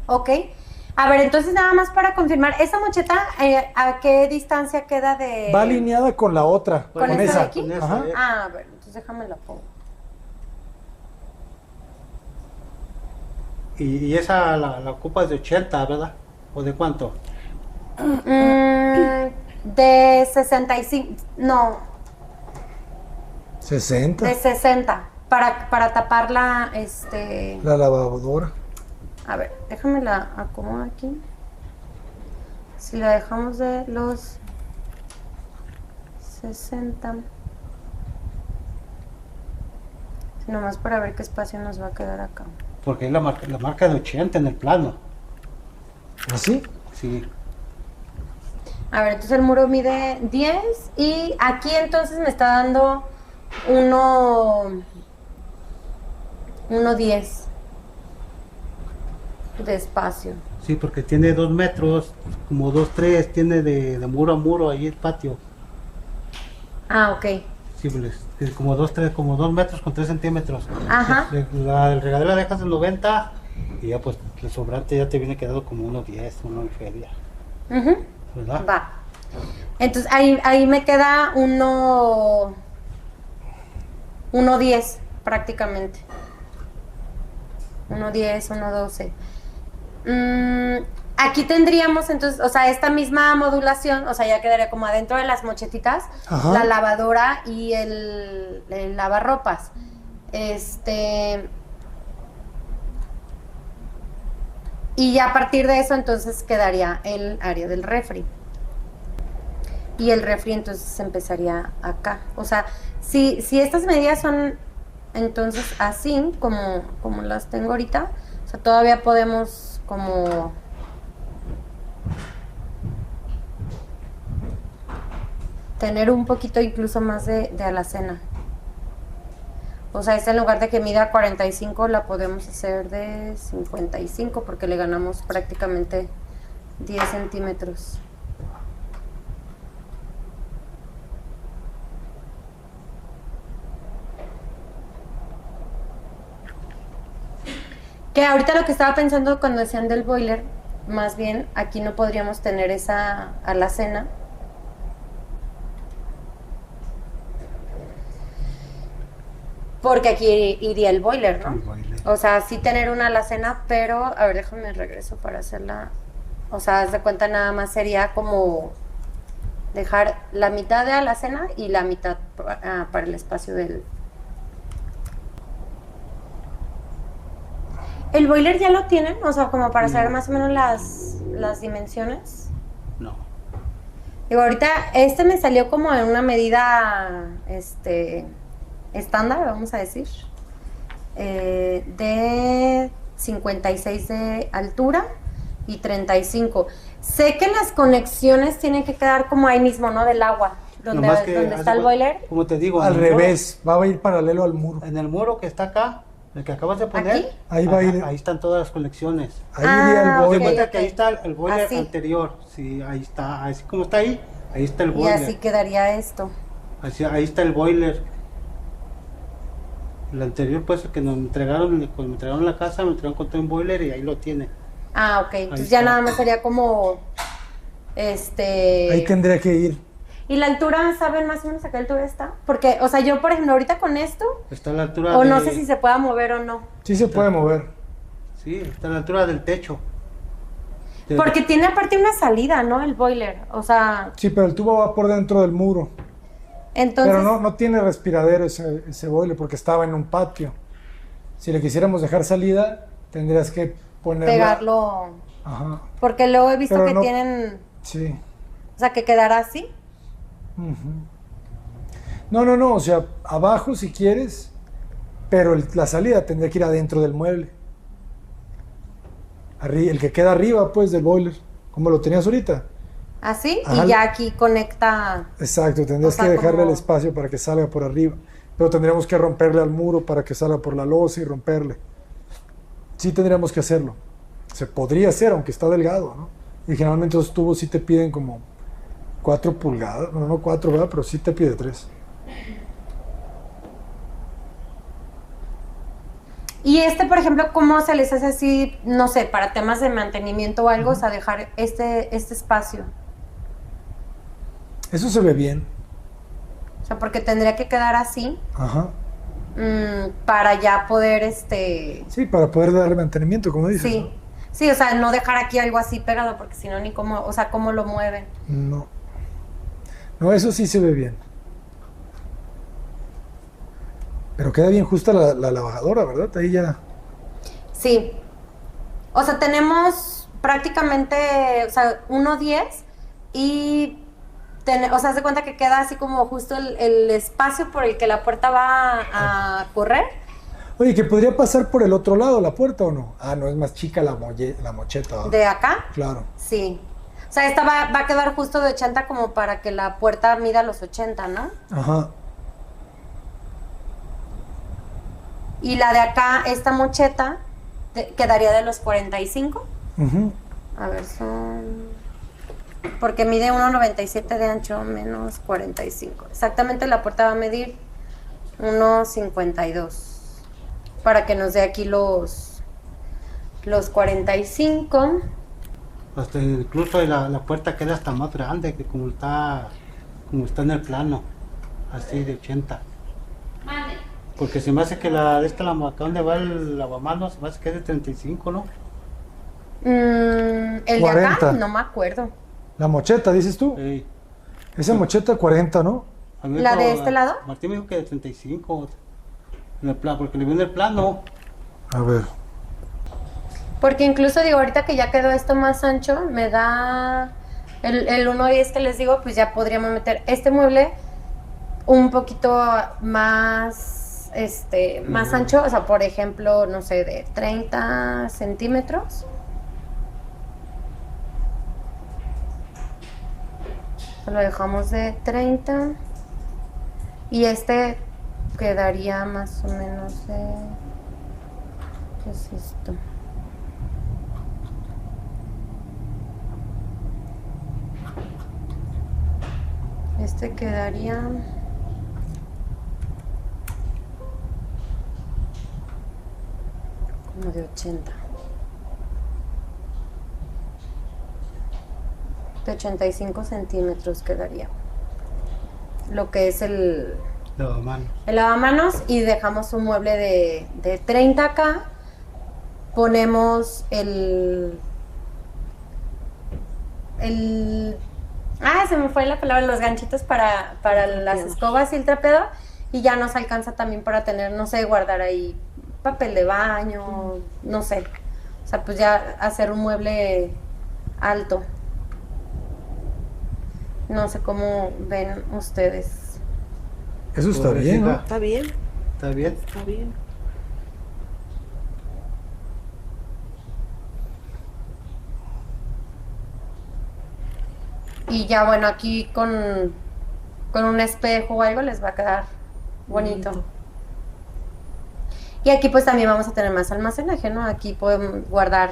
Ok. A ver, entonces nada más para confirmar, ¿esa mocheta a qué distancia queda de...? Va alineada con la otra, ¿Con con esta de esa. aquí? Con esa, Ajá. Ah, a ver, entonces déjame la pongo. Y esa la ocupas de 80, ¿verdad? ¿O de cuánto? De 65, no, 60. de 60, para tapar La lavadora. A ver, déjame la acomodo aquí. Si la dejamos de los 60. Nomás para ver qué espacio nos va a quedar acá. Porque es la marca de 80 en el plano. ¿Así? Sí. A ver, entonces el muro mide 10 y aquí entonces me está dando 1.10 de espacio. Sí, porque tiene 2 metros, como 2, 3, tiene de muro a muro ahí el patio. Ah, ok. Sí, pues, es como 2, 3, como 2 metros con 3 centímetros. Ajá. La del regadero la dejas en 90 y ya pues el sobrante ya te viene quedado como 1.10, 1.feria, Ujú. ¿verdad? Va. Entonces ahí me queda 1.10 prácticamente. 1.10, 1.12. Aquí tendríamos entonces, o sea, esta misma modulación, o sea, ya quedaría como adentro de las mochetitas, Ajá. la lavadora y el lavarropas. Y ya a partir de eso entonces quedaría el área del refri. Y el refri entonces empezaría acá. O sea, si estas medidas son entonces así, como las tengo ahorita, O sea, todavía podemos como tener un poquito incluso más de alacena. O sea, esta en lugar de que mida 45, la podemos hacer de 55 porque le ganamos prácticamente 10 centímetros. Que ahorita lo que estaba pensando cuando decían del boiler, más bien aquí no podríamos tener esa alacena. Porque aquí iría el boiler, ¿no? El boiler. O sea, sí tener una alacena, pero, a ver, déjame regreso para hacerla. O sea, haz de cuenta nada más sería como dejar la mitad de alacena y la mitad para el espacio del... ¿El boiler ya lo tienen? O sea, como para saber más o menos las dimensiones. No. Digo, ahorita este me salió como en una medida estándar, vamos a decir, de 56 de altura y 35. Sé que las conexiones tienen que quedar como ahí mismo, ¿no? Del agua, donde está el boiler. Como te digo, Al en el muro, revés, va a ir paralelo al muro. en el muro que está acá, el que acabas de poner, ¿Aquí? Ahí va a ir, ahí están todas las conexiones. ahí iría el Ah, Haz de boiler. cuenta ok. que ahí está el boiler Así. anterior. Sí, ahí está, así como está ahí está el Y boiler. así quedaría esto. Ahí está el boiler. El anterior, pues, que nos entregaron, cuando me entregaron la casa, me entregaron con todo un boiler y ahí lo tiene. Ah, ok. Entonces Ahí ya está. nada más sería como, Ahí tendría que ir. ¿Y la altura, saben más o menos a qué altura está? Porque, o sea, yo, por ejemplo, ahorita con esto, Está a la altura o de... no sé si se pueda mover o no. Sí se puede mover. Sí, está a la altura del techo. Porque tiene aparte una salida, ¿no? El boiler. O sea, Sí, pero el tubo va por dentro del muro. entonces... Pero no tiene respiradero ese boiler porque estaba en un patio. Si le quisiéramos dejar salida, tendrías que ponerla. pegarlo. Ajá, Porque luego he visto Pero que no- tienen, sí. o sea, que quedará así. Ujú. No, o sea, abajo si quieres, pero la salida tendría que ir adentro del mueble. El que queda arriba, pues, del boiler, como lo tenías ahorita. Así, Ajá. y ya aquí conecta. Exacto, tendrías O sea, que dejarle como- el espacio para que salga por arriba. Pero tendríamos que romperle al muro para que salga por la losa y romperle. Sí tendríamos que hacerlo. Se podría hacer, aunque está delgado, ¿no? Y generalmente los tubos sí te piden como 4 pulgadas. No 4, ¿verdad? Pero sí te pide 3. Y por ejemplo, ¿cómo se les hace así, no sé, para temas de mantenimiento o algo, o sea, dejar este espacio? Eso se ve bien. O sea, porque tendría que quedar así Ajá. para ya poder, Sí, para poder darle mantenimiento, como dices. sí. Sí, o sea, no dejar aquí algo así pegado, porque si no, ni cómo, o sea, cómo lo mueven. No. No, eso sí se ve bien. Pero queda bien justa la lavadora, ¿verdad? Ahí ya. Sí. O sea, tenemos prácticamente, o sea, 1.10 y, o sea, haz de cuenta que queda así como justo el espacio por el que la puerta va a correr. Oye, que podría pasar por el otro lado la puerta o no. Ah, no, es más chica la mocheta. ¿verdad? De acá, Claro. sí. O sea, esta va a quedar justo de 80 como para que la puerta mida los 80, ¿no? Ajá. Y la de acá, esta mocheta, quedaría de los 45. Ujú. A ver, son... Porque mide 1.97 de ancho menos 45. Exactamente la puerta va a medir 1.52. Para que nos dé aquí los 45. Hasta incluso la puerta queda hasta más grande que como está en el plano, así de 80. Porque se me hace que acá donde va el lavamanos, se me hace que es de 35, ¿no? El de 40. acá, no me acuerdo. La mocheta, dices tú. Sí. Esa mocheta 40, ¿no? A mí me ¿La de dijo- este lado? Martín me dijo que de 35. En el plano, porque le vi en el plano. A ver. Porque incluso digo, ahorita que ya quedó esto más ancho, me da el 1.10 que les digo, pues ya podríamos meter este mueble un poquito más más ancho, o sea, por ejemplo, no sé, de 30 centímetros. Lo dejamos de 30 y este quedaría más o menos de... ¿Qué es esto? Este quedaría... como de 80. De 85 centímetros quedaría. Lo que es el lavamanos, y dejamos un mueble de 30 acá. Ponemos se me fue la palabra, los ganchitos para las escobas y el trapeador, y ya nos alcanza también para tener, no sé, guardar ahí papel de baño, no sé. O sea, pues ya hacer un mueble alto. No sé cómo ven ustedes. Eso está bien, ¿no? Está bien, ¿Está bien? está bien. Y ya bueno, aquí con un espejo o algo les va a quedar bonito. Y aquí pues también vamos a tener más almacenaje, ¿no? Aquí podemos guardar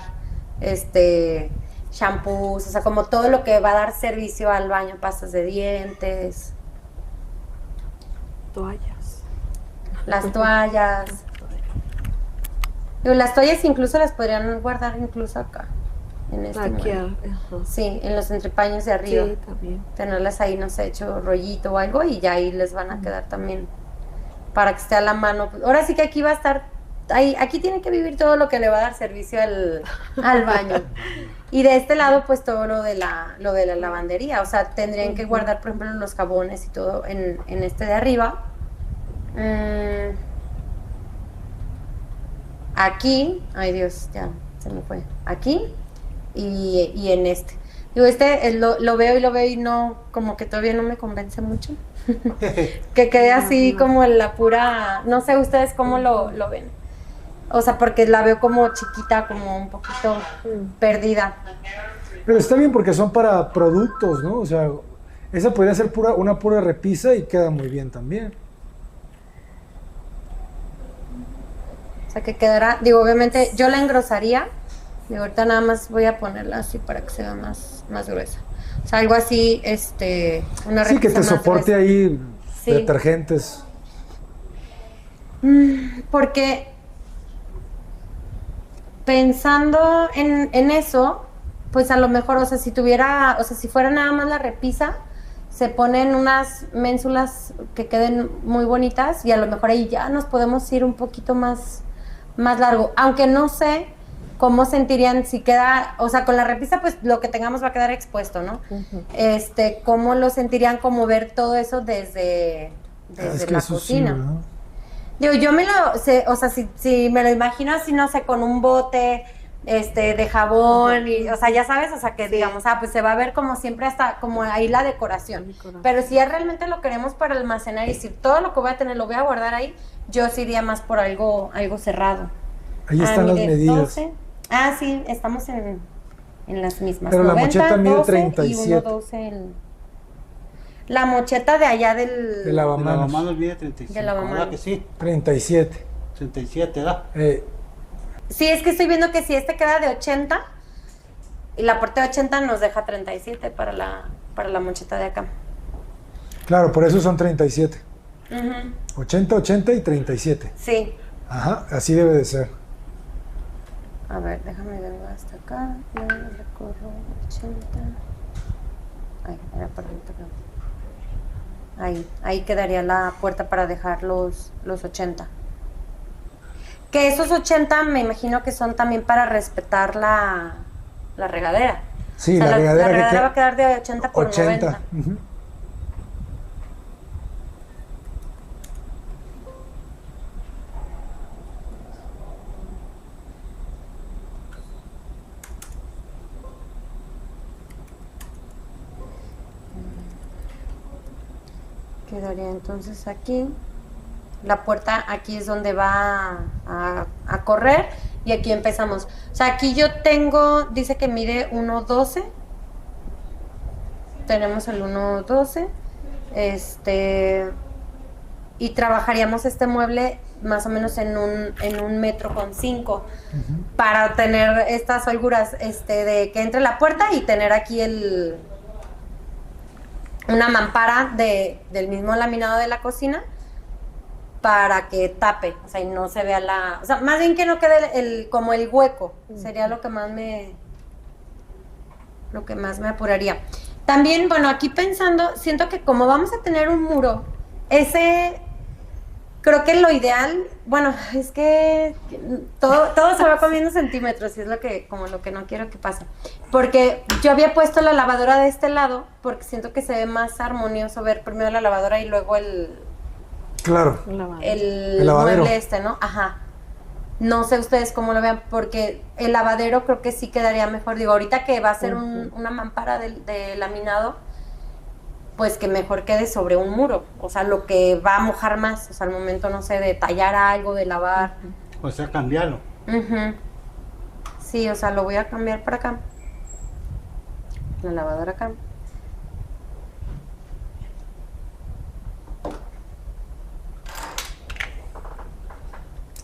shampoos, o sea, como todo lo que va a dar servicio al baño, pastas de dientes, Toallas. las toallas. Digo, las toallas incluso las podrían guardar incluso acá, en este Aquí, mueble. ajá. Sí, en los entrepaños de arriba. Sí, también. Tenerlas ahí, no sé, hecho rollito o algo, y ya ahí les van a quedar también para que esté a la mano. Ahora sí que aquí va a estar, aquí tiene que vivir todo lo que le va a dar servicio al baño. Y de este lado, pues todo lo de la lavandería. O sea, tendrían que guardar, por ejemplo, los jabones y todo en este de arriba. Aquí, ay Dios, ya se me fue. Aquí y en este. Digo, lo veo y no, como que todavía no me convence mucho. Que quede así como la pura, no sé ustedes cómo lo ven. O sea, porque la veo como chiquita, como un poquito perdida. Pero está bien porque son para productos, ¿no? O sea, esa podría ser una pura repisa y queda muy bien también. O sea, que quedará, digo, obviamente yo la engrosaría. Digo, ahorita nada más voy a ponerla así para que sea más gruesa. O sea, algo así, una Sí, que repisa te más soporte gruesa. ahí Sí. detergentes. Porque pensando en eso, pues a lo mejor, o sea, si fuera nada más la repisa, se ponen unas ménsulas que queden muy bonitas y a lo mejor ahí ya nos podemos ir un poquito más largo. Aunque no sé cómo sentirían si queda, o sea, con la repisa pues lo que tengamos va a quedar expuesto, ¿no? Cómo lo sentirían como ver todo eso desde Es que la eso cocina. sí, ¿no? Digo, yo me lo sé, o sea, si me lo imagino así, no sé, con un bote de jabón y, o sea, ya sabes, o sea, que digamos, pues se va a ver como siempre hasta como ahí la decoración. Pero si ya realmente lo queremos para almacenar y si todo lo que voy a tener lo voy a guardar ahí, yo sí iría más por algo cerrado. Ahí están las mire, medidas. 12. Sí, estamos en las mismas. Pero la 90, mocheta mide 12 37. y 1.12 la mocheta de allá De De lavamanos. lavamanos viene 35. De lavamanos. ¿Verdad que sí? 37. 37, ¿verdad? Sí, es que estoy viendo que si este queda de 80 y la parte de 80 nos deja 37 para la mocheta de acá. Claro, por eso son 37. Ujú. 80, 80 y 37. Sí. Ajá, así debe de ser. A ver, déjame ver hasta acá. Luego recorro 80. Ay, era para ahorita, creo. Ahí quedaría la puerta para dejar los 80. Que esos 80 me imagino que son también para respetar la regadera. Sí, O sea, la regadera que va a quedar de 80 por 80. 90. Ujú. Quedaría entonces aquí. La puerta aquí es donde va a correr y aquí empezamos. O sea, aquí yo tengo, dice que mide 1.12. Tenemos el 1.12. Y trabajaríamos este mueble más o menos en un 1.5 m para tener estas holguras de que entre la puerta y tener aquí una mampara del mismo laminado de la cocina para que tape, o sea, y no se vea o sea, más bien que no quede como el hueco, sería lo que más me apuraría. También, bueno, aquí pensando, siento que como vamos a tener un muro, creo que lo ideal, bueno, es que todo se va comiendo centímetros y es lo que no quiero que pase. Porque yo había puesto la lavadora de este lado porque siento que se ve más armonioso ver primero la lavadora y luego el lavadero. Mueble ¿no? Ajá. No sé ustedes cómo lo vean, porque el lavadero creo que sí quedaría mejor. Digo, ahorita que va a ser una mampara de laminado, pues que mejor quede sobre un muro. O sea, lo que va a mojar más. O sea, al momento, no sé, de tallar algo, de lavar. O sea, cambiarlo. Sí, o sea, lo voy a cambiar para acá. La lavadora acá.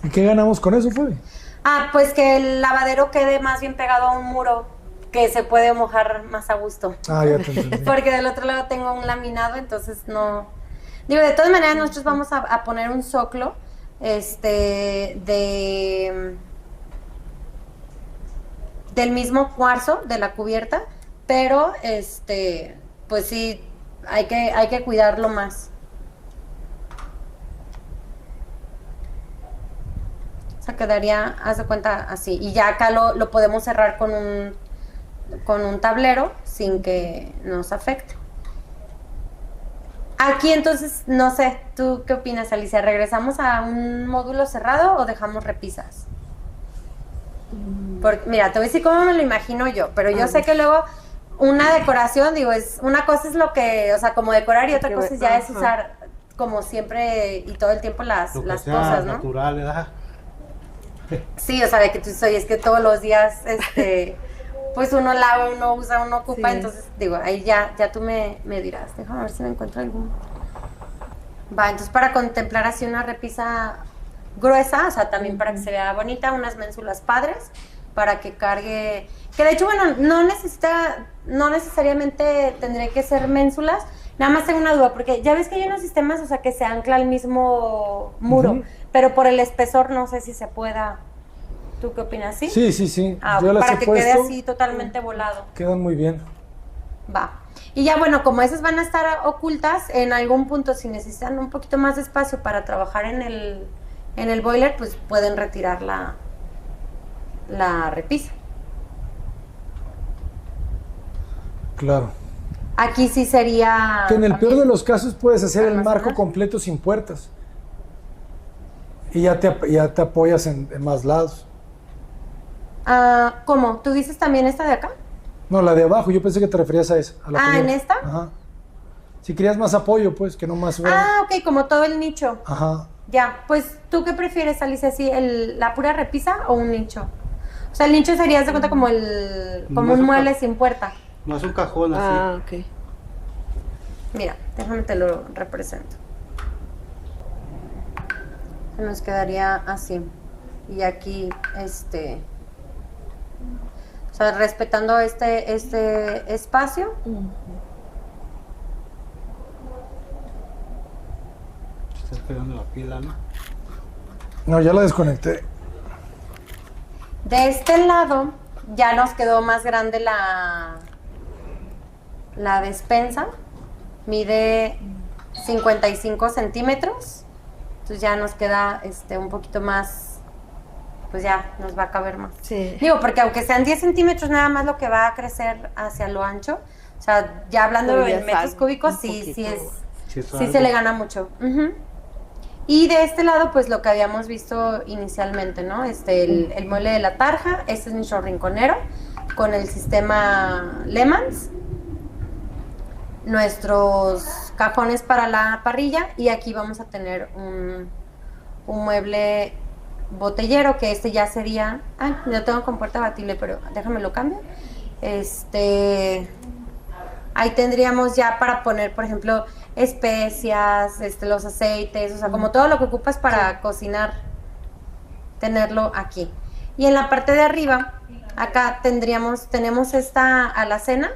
¿Y qué ganamos con eso, Fabi? Pues que el lavadero quede más bien pegado a un muro que se puede mojar más a gusto. Ya te entendí. Porque del otro lado tengo un laminado, entonces no... Digo, de todas maneras nosotros vamos a poner un zoclo, del mismo cuarzo de la cubierta, pero pues sí, hay que cuidarlo más. O sea, quedaría, haz de cuenta, así. Y ya acá lo podemos cerrar con un tablero sin que nos afecte. Aquí entonces, no sé, ¿tú qué opinas, Alicia? ¿Regresamos a un módulo cerrado o dejamos repisas? Porque, mira, te voy a decir cómo me lo imagino yo, pero yo sé que luego una decoración, digo, una cosa es lo que, o sea, como decorar y otra cosa ya es usar como siempre y todo el tiempo las cosas, ¿no? Natural, ¿verdad? Sí, o sea, de que tú es que todos los días, pues uno lava, uno usa, uno ocupa, sí. Entonces, digo, ahí ya tú me dirás, déjame ver si me encuentro alguno. Va, entonces para contemplar así una repisa gruesa, o sea, también para que se vea bonita, unas ménsulas padres, para que cargue, que de hecho, bueno, no necesariamente tendría que ser ménsulas, nada más tengo una duda, porque ya ves que hay unos sistemas, o sea, que se ancla al mismo muro, pero por el espesor no sé si se pueda. ¿Tú qué opinas? ¿Sí? Sí. Yo las para que quede así totalmente volado. Quedan muy bien. Va. Y ya bueno, como esas van a estar ocultas, en algún punto si necesitan un poquito más de espacio para trabajar en el boiler, pues pueden retirar la repisa. Claro. Aquí sí sería... Que en el peor de los casos puedes hacer el marco completo sin puertas. Y ya te apoyas en más lados. ¿Cómo? ¿Tú dices también esta de acá? No, la de abajo, yo pensé que te referías a esa. ¿en esta? Ajá. Si querías más apoyo, pues, que no más... ok, como todo el nicho. Ajá. Ya, pues, ¿tú qué prefieres, Alicia? ¿Sí, la pura repisa o un nicho? O sea, el nicho sería, ¿se cuenta como un mueble sin puerta? No es un cajón así. Ok. Mira, déjame te lo represento. Se nos quedaría así. Y aquí, o sea, respetando este espacio. Estás pegando la pila, ¿no? No, ya la desconecté. De este lado ya nos quedó más grande la despensa. Mide 55 centímetros. Entonces ya nos queda un poquito más, pues ya nos va a caber más. Sí. Digo, porque aunque sean 10 centímetros nada más lo que va a crecer hacia lo ancho, o sea, ya hablando en metros cúbicos, sí se le gana mucho. Y de este lado, pues lo que habíamos visto inicialmente, ¿no? El mueble de la tarja, este es nuestro rinconero, con el sistema Lehmanns, nuestros cajones para la parrilla, y aquí vamos a tener un mueble botellero, que este ya sería, yo tengo con puerta abatible, pero déjame lo cambio. Ahí tendríamos ya para poner, por ejemplo, especias, los aceites, o sea, como todo lo que ocupas para cocinar, tenerlo aquí. Y en la parte de arriba, acá tenemos esta alacena.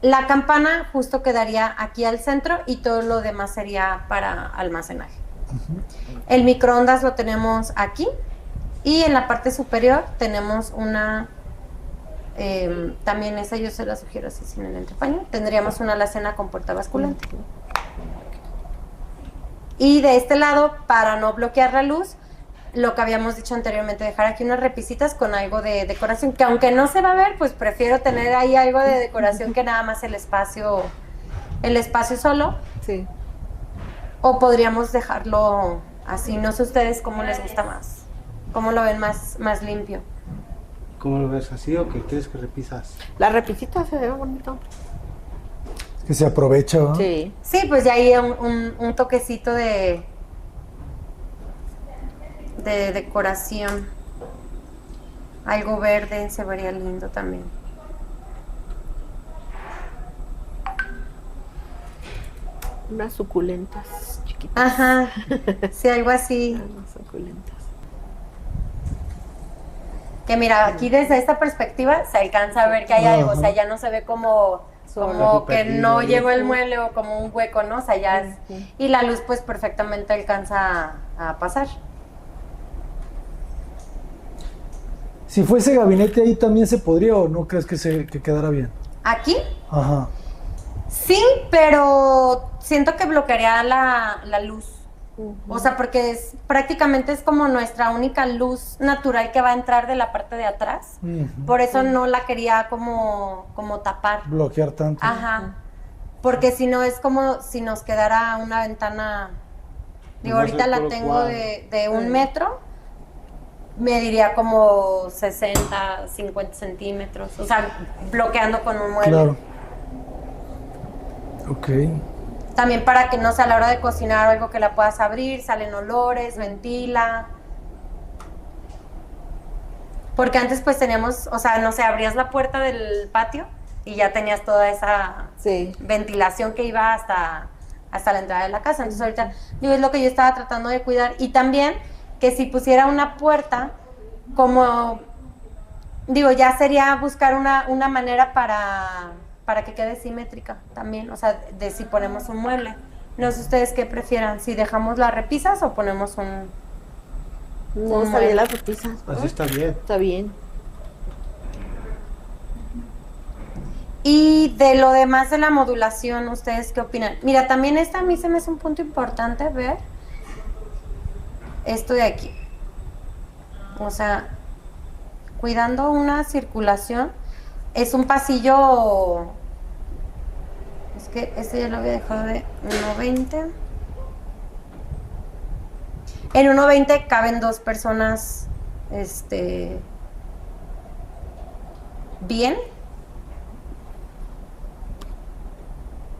La campana justo quedaría aquí al centro y todo lo demás sería para almacenaje. El microondas lo tenemos aquí y en la parte superior tenemos una, también esa yo se la sugiero así sin el entrepaño, tendríamos una alacena con puerta basculante. Y de este lado, para no bloquear la luz, lo que habíamos dicho anteriormente, dejar aquí unas repisitas con algo de decoración, que aunque no se va a ver, pues prefiero tener ahí algo de decoración que nada más el espacio solo. Sí. O podríamos dejarlo así, no sé ustedes cómo les gusta más, cómo lo ven más limpio. ¿Cómo lo ves? ¿Así o qué quieres que repisas? La repisita se ve bonito. Que se aprovecha, ¿no? Sí. Sí, pues ya ahí un toquecito de decoración. Algo verde se vería lindo también. Unas suculentas chiquitas. Ajá, sí, algo así. Unas suculentas. Que mira, aquí desde esta perspectiva se alcanza a ver que hay algo, o sea, ya no se ve como que no llegó el mueble o como un hueco, ¿no? O sea, ya es, y la luz pues perfectamente alcanza a pasar. Si fuese gabinete ahí también se podría, ¿o no crees que quedara bien? ¿Aquí? Ajá. Sí, pero siento que bloquearía la luz. O sea, porque prácticamente es como nuestra única luz natural que va a entrar de la parte de atrás. Por eso no la quería como tapar. Bloquear tanto. Ajá. Porque si no es como si nos quedara una ventana. Digo, ahorita la tengo de 1 metro. Me diría como 60, 50 centímetros. O sea, bloqueando con un mueble. Claro. Ok. También para que no sea a la hora de cocinar algo que la puedas abrir, salen olores, ventila. Porque antes pues teníamos, o sea, no sé, abrías la puerta del patio y ya tenías toda esa ventilación que iba hasta la entrada de la casa. Entonces ahorita, digo, es lo que yo estaba tratando de cuidar. Y también que si pusiera una puerta, como, digo, ya sería buscar una manera para que quede simétrica también, o sea, de si ponemos un mueble. No sé ustedes qué prefieran, si dejamos las repisas o ponemos un No, está bien las repisas, ¿no? Así está bien. Está bien. Y de lo demás de la modulación, ¿ustedes qué opinan? Mira, también a mí se me hace un punto importante ver esto de aquí. O sea, cuidando una circulación, es un pasillo, es que este ya lo había dejado de 1.20. En 1.20 caben 2 personas, bien.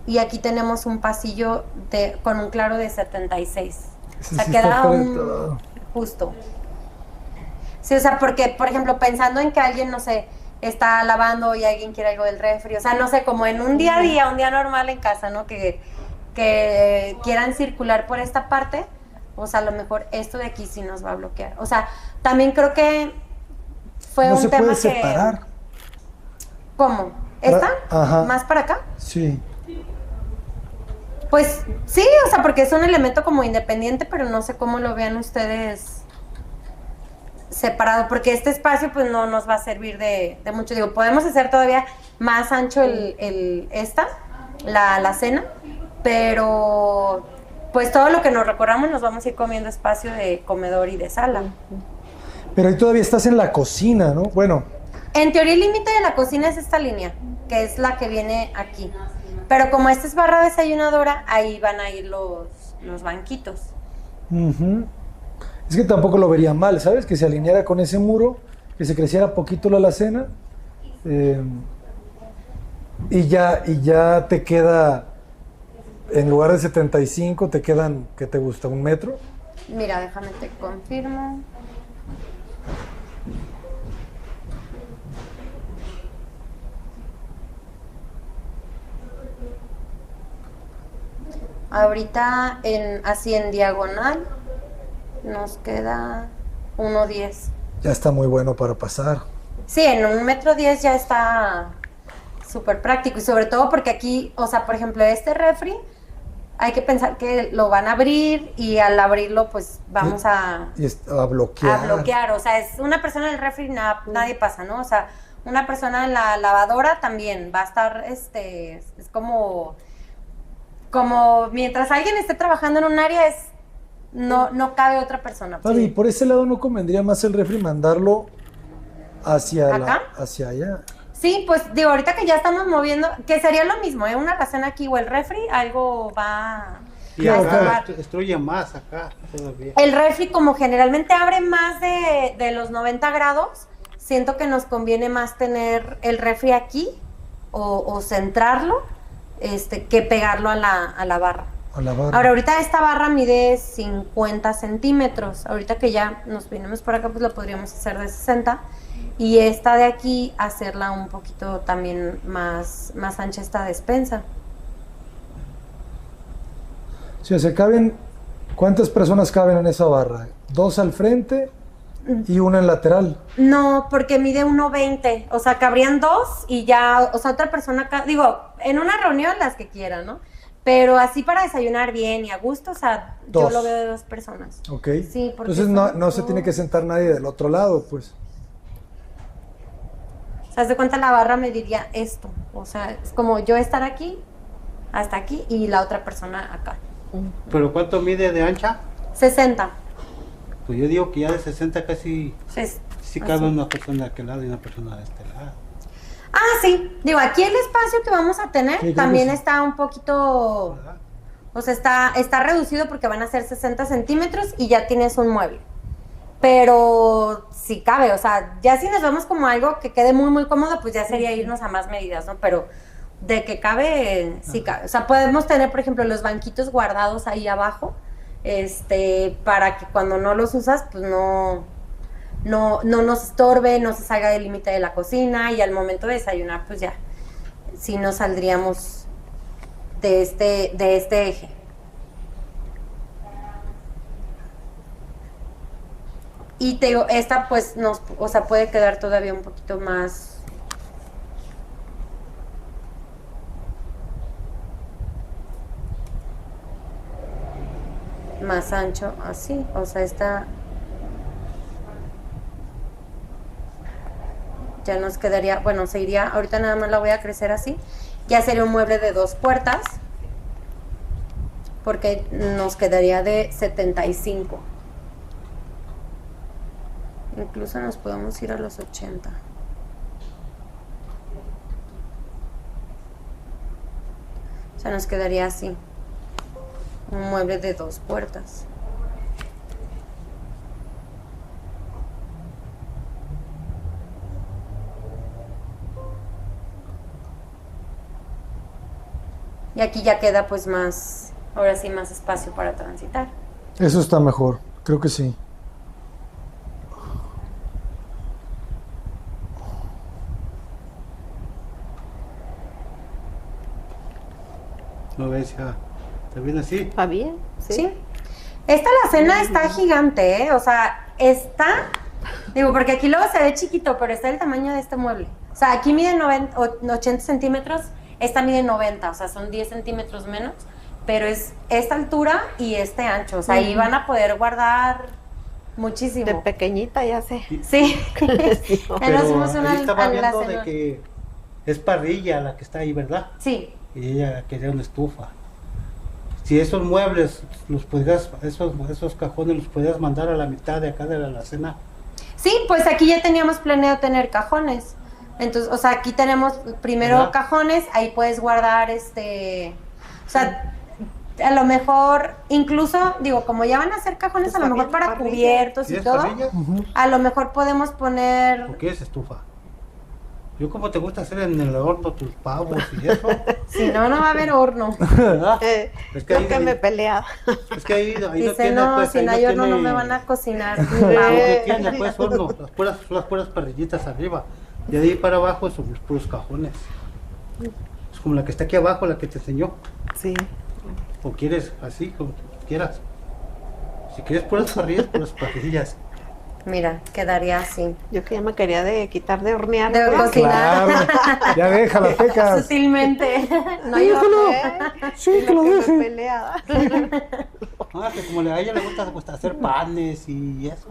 Y aquí tenemos un pasillo con un claro de 76. Ese O sea, sí queda está justo. Sí, o sea, porque, por ejemplo, pensando en que alguien, no sé, está lavando y alguien quiere algo del refri, o sea, no sé, como en un día a día, un día normal en casa, ¿no? Que quieran circular por esta parte, o sea, a lo mejor esto de aquí sí nos va a bloquear. O sea, también creo que fue no un se tema puede que... separar. ¿Cómo? ¿Esta? Ajá. ¿Más para acá? Sí. Pues sí, o sea, porque es un elemento como independiente, pero no sé cómo lo vean ustedes separado, porque este espacio pues no nos va a servir de mucho. Digo, podemos hacer todavía más ancho la cena, pero pues todo lo que nos recorramos nos vamos a ir comiendo espacio de comedor y de sala. Pero ahí todavía estás en la cocina, ¿no? Bueno. En teoría el límite de la cocina es esta línea, que es la que viene aquí. Pero como esta es barra desayunadora, ahí van a ir los banquitos. Es que tampoco lo vería mal, ¿sabes? Que se alineara con ese muro, que se creciera poquito la alacena, y ya te queda, en lugar de 75, te quedan, ¿qué te gusta? ¿1 metro? Mira, déjame te confirmo. Ahorita así en diagonal nos queda 1.10. Ya está muy bueno para pasar. Sí, en 1.10 m ya está súper práctico y sobre todo porque aquí, o sea, por ejemplo, este refri hay que pensar que lo van a abrir y al abrirlo pues vamos a bloquear. A bloquear, o sea, es una persona en el refri, nadie pasa, ¿no? O sea, una persona en la lavadora también va a estar, es como mientras alguien esté trabajando en un área no cabe otra persona. Fabi, por ese lado no convendría más el refri mandarlo hacia allá. Sí, pues digo, ahorita que ya estamos moviendo, que sería lo mismo, una alacena aquí o el refri, algo va Y a acá estorbar. destruye más acá todavía. El refri como generalmente abre más de los 90 grados, siento que nos conviene más tener el refri aquí o centrarlo que pegarlo a la barra. Ahora, ahorita esta barra mide 50 centímetros. Ahorita que ya nos vinimos por acá, pues lo podríamos hacer de 60. Y esta de aquí, hacerla un poquito también más ancha esta despensa. Sí, o sea, ¿cuántas personas caben en esa barra? ¿2 al frente y una en lateral? No, porque mide 1.20. O sea, cabrían 2 y ya, o sea, otra persona acá, digo, en una reunión las que quieran, ¿no? Pero así para desayunar bien y a gusto, o sea, yo lo veo de 2 personas. Ok. Sí, porque entonces no se tiene que sentar nadie del otro lado, pues. O sea, haz de cuenta la barra me diría esto. O sea, es como yo estar aquí, hasta aquí, y la otra persona acá. ¿Pero cuánto mide de ancha? 60. Pues yo digo que ya de 60 casi sí cabe así. una persona de aquel lado y una persona de este lado. Ah, sí. Digo, aquí el espacio que vamos a tener sí, también sí. está un poquito... O sea, está reducido porque van a ser 60 centímetros y ya tienes un mueble. Pero sí cabe, o sea, ya si nos vemos como algo que quede muy, muy cómodo, pues ya sería irnos a más medidas, ¿no? Pero de que cabe, sí cabe. O sea, podemos tener, por ejemplo, los banquitos guardados ahí abajo, para que cuando no los usas, pues no nos estorbe, no se salga del límite de la cocina y al momento de desayunar, pues ya, sí nos saldríamos de este eje. Y te digo, esta pues o sea, puede quedar todavía un poquito más ancho, así, o sea, esta ya nos quedaría, bueno, se iría, ahorita nada más la voy a crecer así, ya sería un mueble de 2 puertas, porque nos quedaría de 75. Incluso nos podemos ir a los 80. O sea, nos quedaría así. Un mueble de 2 puertas. Y aquí ya queda pues más, ahora sí más espacio para transitar. Eso está mejor, creo que sí. ¿No ves? Ya. ¿Está bien así? ¿Está bien? Sí. Esta alacena está gigante, ¿eh? O sea, digo, porque aquí luego se ve chiquito, pero está el tamaño de este mueble. O sea, aquí mide 80 centímetros, esta mide 90, o sea, son 10 centímetros menos, pero es esta altura y este ancho. O sea, ahí van a poder guardar muchísimo. De pequeñita ya sé. Sí. Ya nos fuimos Pero una ahí estaba viendo alacena. de que es parrilla la que está ahí, ¿verdad? Sí. Y ella quería una estufa. Si esos muebles esos cajones los podías mandar a la mitad de acá de la alacena. Sí, pues aquí ya teníamos planeado tener cajones. Entonces, o sea, aquí tenemos primero ¿verdad? cajones, ahí puedes guardar o sea, a lo mejor, incluso, digo, como ya van a ser cajones, Pues a lo mejor también para parrilla. cubiertos y ¿Quieres todo, parrilla? a lo mejor podemos poner, ¿O qué es estufa? Yo como te gusta hacer en el horno tus pavos y eso. Si no, no va a haber horno. ¿verdad? Es que Creo ahí, que me pelea. es que ahí no Dice, tiene, no, pues, si ahí no hay horno no tiene- me van a cocinar. ahí no tiene, pues, horno, las puras parrillitas arriba. Y de ahí para abajo son los puros cajones. Es como la que está aquí abajo, la que te enseñó. Sí. O quieres así, como quieras. Si quieres puras parrillas. Mira, quedaría así. Yo que ya me quería de quitar de hornear. De pues. cocinar. Claro, ya déjala, Pecas. Sutilmente. No hay horno. Sí, Y que lo que me deje. pelea. Ah, que como a ella le gusta hacer panes y eso.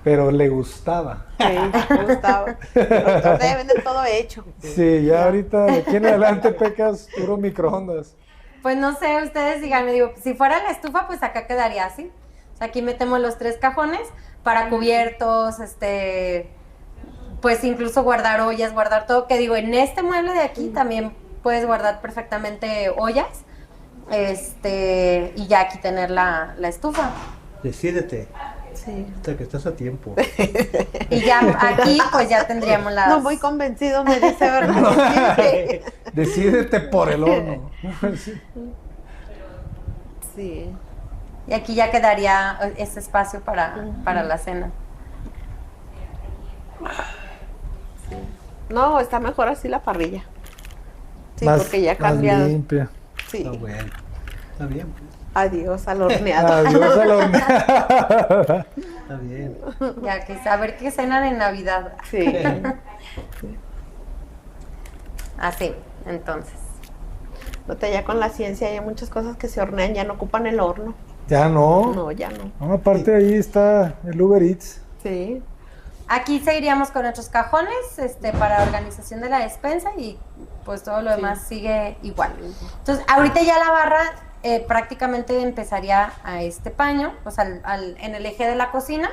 Pero le gustaba. Sí, me gustaba. Pero ahorita venden todo hecho. Sí, ya ahorita de aquí en adelante, Pecas, puro microondas. Pues no sé, ustedes díganme, digo, si fuera la estufa, pues acá quedaría así. O sea, aquí metemos los 3 cajones para cubiertos, pues incluso guardar ollas, guardar todo. Que digo, en este mueble de aquí también puedes guardar perfectamente ollas. Y ya aquí tener la estufa. Decídete, Sí. hasta que estás a tiempo. Y ya aquí, pues ya tendríamos las... No muy convencido, me dice, ¿verdad? Sí. Decídete por el horno. Sí. Sí. Y aquí ya quedaría ese espacio para la cena. No, está mejor así la parrilla. Sí, Más- porque ya más cambia. limpia. Sí. Está bueno. Está bien, pues. Adiós al horneado. Adiós a la horneada. Está bien. Ya que a ver qué cenan en Navidad. Sí. Así, entonces. Nota, ya con la ciencia hay muchas cosas que se hornean, ya no ocupan el horno. Ya no. No, ya no. No, aparte ahí está el Uber Eats. Sí. Aquí seguiríamos con nuestros cajones para organización de la despensa y pues todo lo demás sigue igual. Entonces, ahorita ya la barra prácticamente empezaría a este paño, o sea, en el eje de la cocina,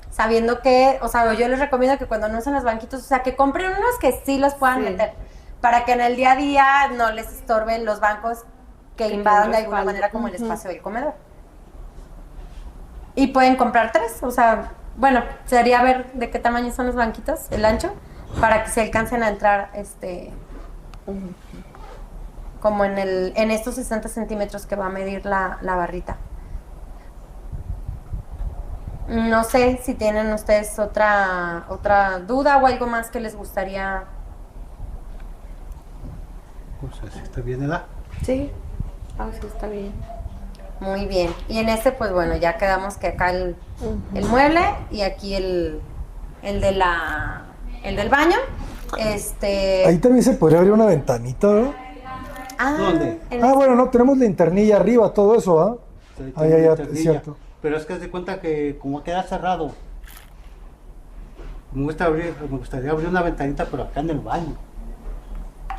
sabiendo que, o sea, yo les recomiendo que cuando no usen los banquitos, o sea, que compren unos que sí los puedan Sí. meter, para que en el día a día no les estorben los bancos que Que invadan de tengan alguna respaldo. manera como el Ujú. espacio del comedor. Y pueden comprar 3, o sea, bueno, sería ver de qué tamaño son los banquitos, el ancho, para que se alcancen a entrar, como en estos 60 centímetros que va a medir la barrita. No sé si tienen ustedes otra duda o algo más que les gustaría. Pues así está bien, ¿verdad? Sí. Ah, sí, está bien. Muy bien. Y en este, pues bueno, ya quedamos que acá el mueble y aquí el del baño. Ahí también se podría abrir una ventanita, ¿no? ¿Dónde? Bueno, no, tenemos la internilla arriba, todo eso, ¿ah? Ahí, Ahí es es cierto. Pero es que haz de cuenta que como queda cerrado, me gustaría abrir una ventanita, pero acá en el baño.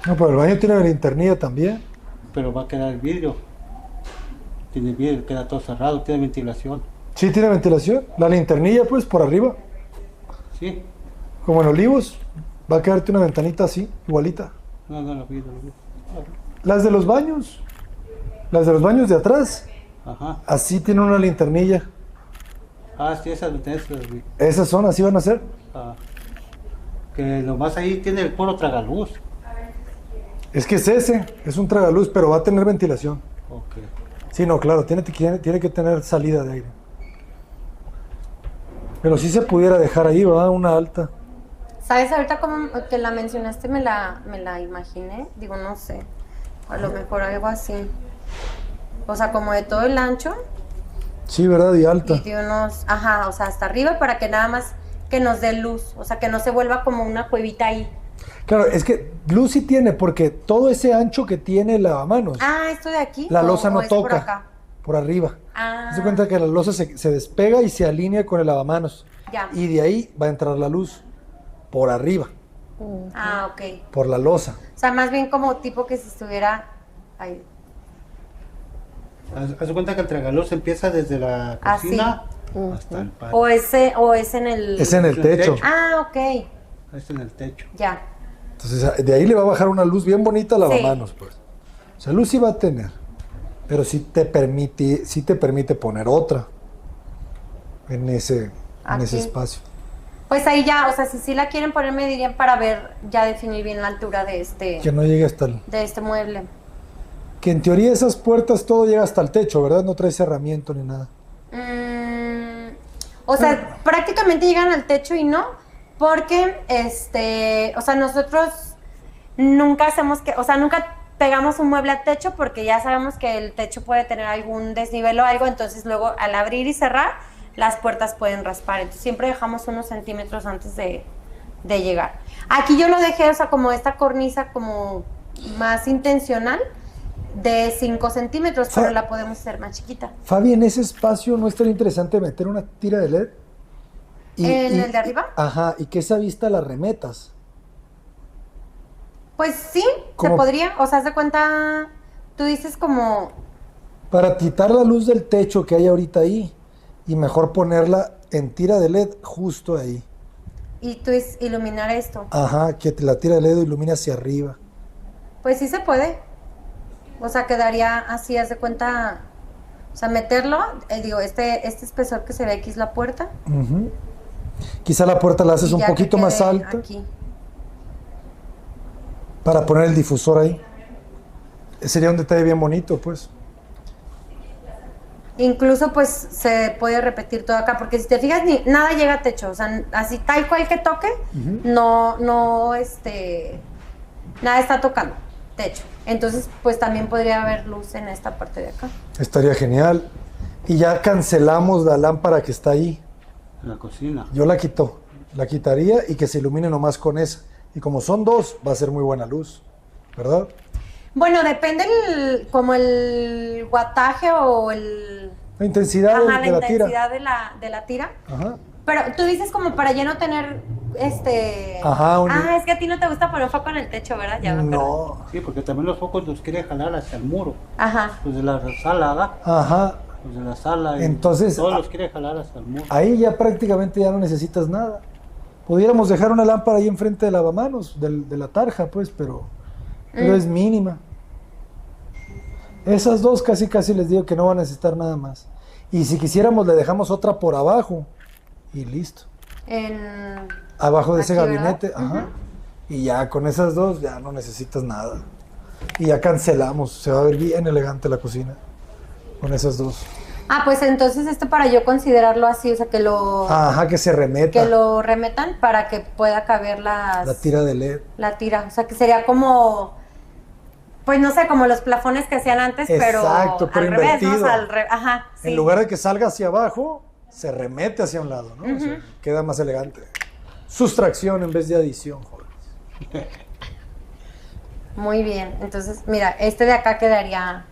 No, pero el baño tiene la internilla también. Pero va a quedar el vidrio. Tiene vidrio, queda todo cerrado, tiene ventilación. Sí, tiene ventilación. La linternilla, pues, por arriba. Sí. Como en Olivos. Va a quedarte una ventanita así, igualita. No lo vi, no lo vi. Las de los baños. Las de los baños de atrás. Ajá. Así tiene una linternilla. Ah, sí, esas ventanas las vi. Esas son, así van a ser. Ah. Que nomás ahí tiene el puro tragaluz. Es que es ese, es un tragaluz, pero va a tener ventilación. Ok. Sí, no, claro, tiene que tener salida de aire. Pero sí se pudiera dejar ahí, ¿verdad? Una alta. ¿Sabes? Ahorita como que la mencionaste me la imaginé. Digo, no sé. A lo mejor algo así. O sea, como de todo el ancho. Sí, ¿verdad? Y alta. Y de unos, o sea, hasta arriba para que nada más que nos dé luz. O sea, que no se vuelva como una cuevita ahí. Claro, es que luz sí tiene, porque todo ese ancho que tiene el lavamanos, ¿Esto de aquí? la ¿O- losa o no es por toca. acá? Por arriba. Ah, Se cuenta que la losa se despega y se alinea con el lavamanos. ya. Y de ahí va a entrar la luz. Por arriba, Ok. por la losa. O sea, más bien como tipo que si estuviera ahí. Haz de cuenta que el tragaluz empieza desde la Así. cocina hasta el patio. O es en el... Es en el Es en el techo. techo. Ok. Es en el techo. Ya. Entonces, de ahí le va a bajar una luz bien bonita al lavamanos, pues. O sea, luz sí va a tener. Pero sí te permite poner otra en ese Aquí. espacio. Pues ahí ya, o sea, si sí la quieren poner, me dirían para ver, ya definir bien la altura de Que no llegue hasta el... de este mueble. Que en teoría esas puertas todo llega hasta el techo, ¿verdad? No trae cerramiento ni nada. O sea, prácticamente llegan al techo y no, porque, o sea, nosotros nunca hacemos que, o sea, nunca pegamos un mueble al techo porque ya sabemos que el techo puede tener algún desnivel o algo, entonces luego al abrir y cerrar, las puertas pueden raspar. Entonces siempre dejamos unos centímetros antes de llegar. Aquí yo lo dejé, o sea, como esta cornisa como más intencional de 5 centímetros, pero la podemos hacer más chiquita. Fabi, en ese espacio no estaría interesante meter una tira de LED. ¿En el de arriba? Ajá, y que esa vista la remetas. Pues sí, se podría. O sea, haz de cuenta, tú dices como... Para quitar la luz del techo que hay ahorita ahí y mejor ponerla en tira de LED justo ahí. Y tú iluminar esto. Ajá, que la tira de LED ilumine hacia arriba. Pues sí se puede. O sea, quedaría así, haz de cuenta... O sea, meterlo, digo, este espesor que se ve aquí es la puerta. Quizá la puerta la haces un poquito más alta. Aquí. Para poner el difusor ahí. Sería un detalle bien bonito, pues. Incluso, pues, se puede repetir todo acá, porque si te fijas, nada llega a techo. O sea, así tal cual que toque, nada está tocando techo. Entonces, pues, también podría haber luz en esta parte de acá. Estaría genial. Y ya cancelamos la lámpara que está ahí. En la cocina. Yo la quitaría y que se ilumine nomás con esa. Y como son dos, va a ser muy buena luz, ¿verdad? Bueno, depende como el wattaje o la intensidad de la tira. La intensidad de la tira. Ajá. Pero tú dices como para ya no tener Ajá. Es que a ti no te gusta poner foco en el techo, ¿verdad? Ya me acuerdo. No. Sí, porque también los focos los quiere jalar hacia el muro. Ajá. Los de la sala, ¿verdad? Ajá. Los de la sala. Entonces, todos los quiere jalar hacia el muro. Ahí ya prácticamente ya no necesitas nada. Pudiéramos dejar una lámpara ahí enfrente del lavamanos, de la tarja, pues, pero es mínima. Esas dos casi les digo que no van a necesitar nada más. Y si quisiéramos le dejamos otra por abajo y listo. Abajo de ese gabinete, ajá. Y ya con esas dos ya no necesitas nada. Y ya cancelamos, se va a ver bien elegante la cocina con esas dos. Ah, pues entonces esto para yo considerarlo así, o sea, que lo... Ajá, que se remeta. Que lo remetan para que pueda caber la tira de LED. La tira, o sea, que sería como... Pues no sé, como los plafones que hacían antes, exacto, pero al revés, invertido. ¿no? Ajá, sí. En lugar de que salga hacia abajo, se remete hacia un lado, ¿no? O sea, queda más elegante. Sustracción en vez de adición, joder. Muy bien, entonces, mira, este de acá quedaría,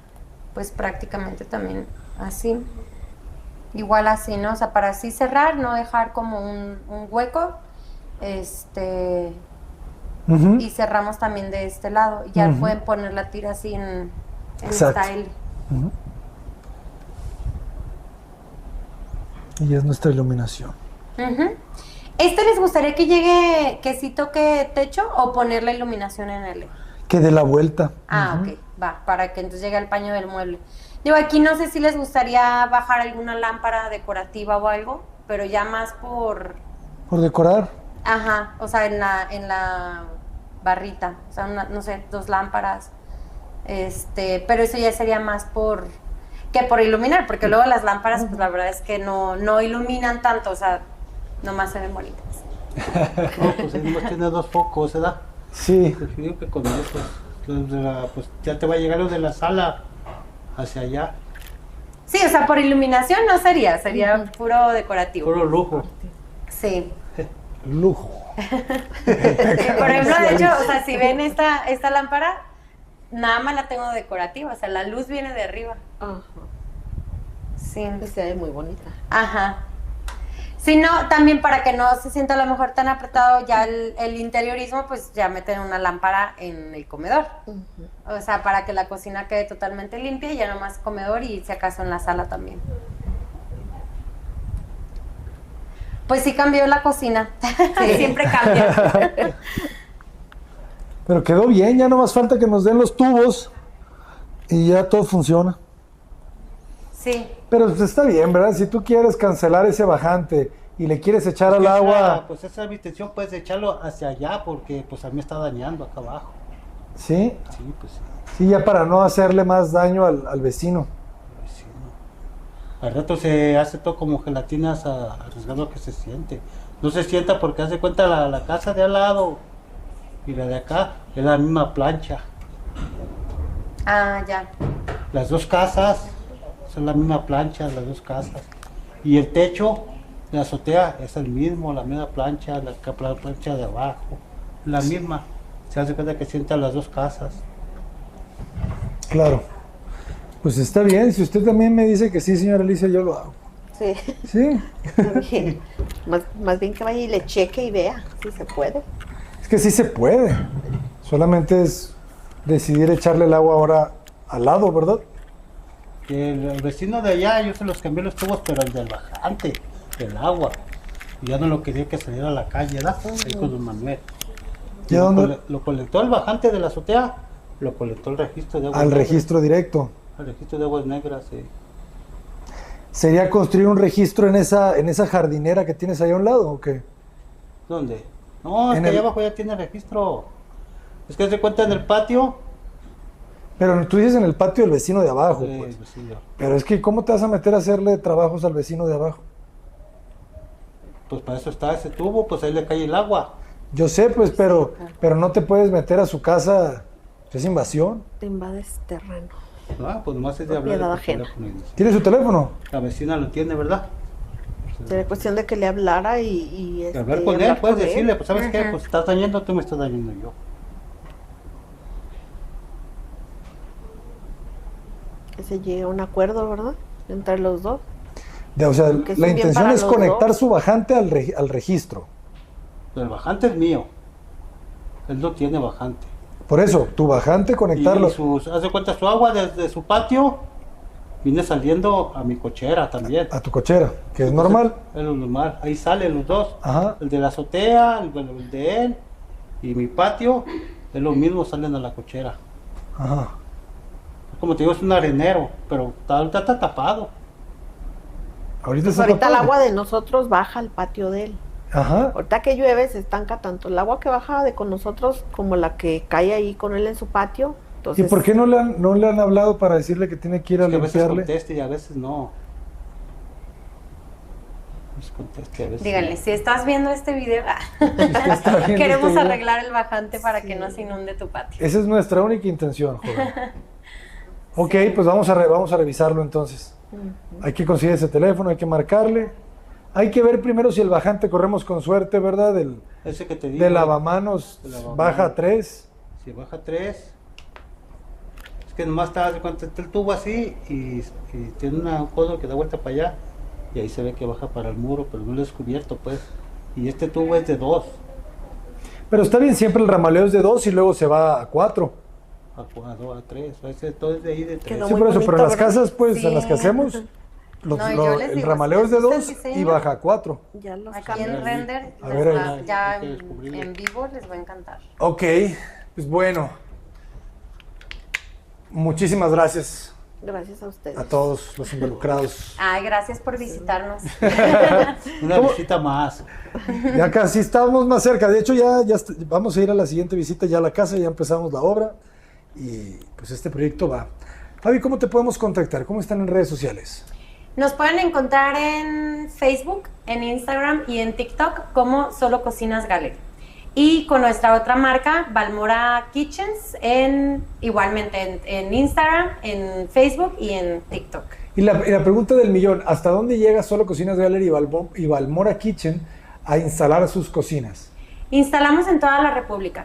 pues prácticamente también así. Igual así, ¿no? O sea, para así cerrar, no dejar como un hueco, y cerramos también de este lado. Ya pueden poner la tira así en style. Y es nuestra iluminación. ¿Les gustaría que llegue, que sí toque techo o poner la iluminación en L? Que dé la vuelta. Ok, va, para que entonces llegue al paño del mueble. Digo, aquí no sé si les gustaría bajar alguna lámpara decorativa o algo, pero ya más por... ¿Por decorar? Ajá, o sea, en la barrita, o sea, no sé, 2 lámparas, pero eso ya sería más por iluminar, porque luego las lámparas, pues la verdad es que no iluminan tanto, o sea, nomás se ven bonitas. No, pues ahí nomás tiene 2 focos, ¿verdad? Sí. Te digo que con eso, pues ya te va a llegar los de la sala hacia allá. Sí, o sea, por iluminación no sería puro decorativo. Puro lujo. Sí. Lujo. Por ejemplo, de hecho, o sea, si ven esta lámpara, nada más la tengo decorativa, o sea, la luz viene de arriba. Ajá. Sí. Se ve muy bonita. Ajá. Si no, también para que no se sienta a lo mejor tan apretado ya el interiorismo, pues ya meten una lámpara en el comedor. O sea, para que la cocina quede totalmente limpia y ya nomás comedor y si acaso en la sala también. Pues sí cambió la cocina. Sí, siempre cambia. Pero quedó bien, ya no más falta que nos den los tubos y ya todo funciona. Sí. Pero pues está bien, ¿verdad? Si tú quieres cancelar ese bajante y le quieres echar Es al que agua, pues esa es mi intención, puedes echarlo hacia allá porque pues a mí me está dañando acá abajo. ¿sí? Sí, pues sí. Sí, ya para no hacerle más daño al vecino. Pues, sí, no. Al rato se hace todo como gelatinas arriesgando que se siente. No se sienta porque hace cuenta la casa de al lado y la de acá es la misma plancha. Ah, ya. Las dos casas son la misma plancha, las dos casas. Y el techo, la azotea es el mismo, la misma plancha, la plancha de abajo, la misma. Se hace cuenta que sientan las dos casas. Claro. Pues está bien, si usted también me dice que sí, señora Alicia, yo lo hago. Sí. Sí, Bien. Más bien que vaya y le cheque y vea si se puede. es que sí se puede. Solamente es decidir echarle el agua ahora al lado, ¿verdad? El vecino de allá, yo se los cambié los tubos, pero el del bajante, el agua. Y ya no lo quería que saliera a la calle, ¿verdad? Ahí con don Manuel. ¿Ya dónde? Lo colectó el bajante de la azotea, lo colectó el registro de aguas Al negras. registro directo. Al registro de aguas negras, sí. ¿Sería construir un registro en esa jardinera que tienes ahí a un lado o qué? ¿Dónde? No, es En que allá el- abajo ya tiene registro. Es que se cuenta en el patio. Pero tú dices en el patio del vecino de abajo, pues. Pues sí, Pero es que, ¿cómo te vas a meter a hacerle trabajos al vecino de abajo? pues para eso está ese tubo, pues ahí le cae el agua. Yo sé, pues, pero no te puedes meter a su casa. Es invasión. Te invades terreno. Ah, pues nomás es de hablar Propiedad por ajena. teléfono y ¿Tienes su teléfono? la vecina lo tiene, ¿verdad? Sería cuestión de que le hablara y Y hablar con él, hablar puedes con él. decirle, pues ¿sabes qué? Ajá. Pues estás dañando, tú me estás dañando yo. Que se llegue a un acuerdo, ¿verdad? Entre los dos. O sea, Que es la un bien intención para es los conectar dos. su bajante al registro. Pero el bajante es mío. Él no tiene bajante. Por eso, tu bajante conectarlo. Y haz de cuenta, su agua desde su patio viene saliendo a mi cochera también. A tu cochera, que es normal. Es lo normal. Ahí salen los dos. Ajá. El de la azotea, el de él y mi patio, es lo mismo, salen a la cochera. Ajá. Como te digo, es un arenero, pero está tapado. Ahorita Pues está ahorita el tapado. agua de nosotros baja al patio de él. Ajá. Ahorita que llueve se estanca tanto el agua que baja de con nosotros como la que cae ahí con él en su patio. ¿Y Entonces, por qué no le han hablado para decirle que tiene que ir a Es que a veces limpiarle? conteste y a veces no. A veces conteste, a veces Díganle, no. si estás viendo este video, está viendo queremos este video. arreglar el bajante para que no se inunde tu patio. Esa es nuestra única intención, joven. Ok, pues vamos a revisarlo entonces. Hay que conseguir ese teléfono, hay que marcarle. Hay que ver primero si el bajante corremos con suerte, ¿verdad? Ese que te digo. De lavamanos De lavamanos. baja a 3. Si baja 3, es que nomás está el tubo así y tiene un codo que da vuelta para allá y ahí se ve que baja para el muro, pero no lo he descubierto pues. Y este tubo es de 2, Pero está bien, siempre el ramaleo es de 2 y luego se va a 4. a 2, a 3, todo es de ahí de 3. Quedó Sí, muy por eso, bonito, pero en las ¿verdad? casas, pues, Sí. en las que hacemos, No, y yo les el digo, ramaleo si es de les gusta 2 el y diseño, baja a 4. ya los Aquí cambios. en render, A ver, ahí. ya Hay que descubrirlo. en vivo les va a encantar. Ok, pues bueno. Muchísimas gracias Gracias a ustedes. a todos los involucrados. Ay, gracias por visitarnos. Una visita más. Ya casi estamos más cerca. De hecho, ya vamos a ir a la siguiente visita ya a la casa, ya empezamos la obra. Y pues este proyecto va. Fabi, ¿cómo te podemos contactar? ¿Cómo están en redes sociales? Nos pueden encontrar en Facebook, en Instagram y en TikTok como Solo Cocinas Gallery. Y con nuestra otra marca, Balmora Kitchens, igualmente en Instagram, en Facebook y en TikTok. Y la pregunta del millón, ¿hasta dónde llega Solo Cocinas Gallery y Balmora Kitchen a instalar sus cocinas? Instalamos en toda la República.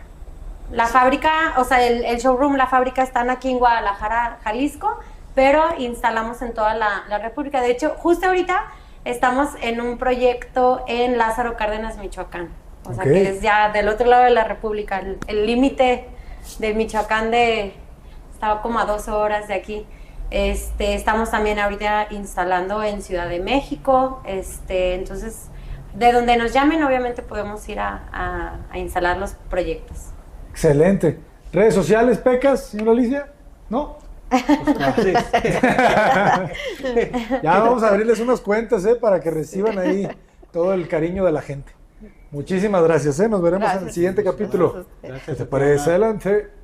La fábrica, o sea, el showroom, la fábrica están aquí en Guadalajara, Jalisco, pero instalamos en toda la República. De hecho, justo ahorita estamos en un proyecto en Lázaro Cárdenas, Michoacán. O sea, Ok. que es ya del otro lado de la República. El límite de Michoacán estaba como a 2 horas de aquí. Estamos también ahorita instalando en Ciudad de México. Entonces, de donde nos llamen, obviamente podemos ir a instalar los proyectos. Excelente. ¿Redes sociales, Pecas, señora Alicia? ¿No? Ya vamos a abrirles unas cuentas, para que reciban ahí todo el cariño de la gente. Muchísimas gracias, ¿eh? Nos veremos en el Gracias. siguiente capítulo. Gracias a ustedes. Gracias. ¿Qué te parece? Adelante.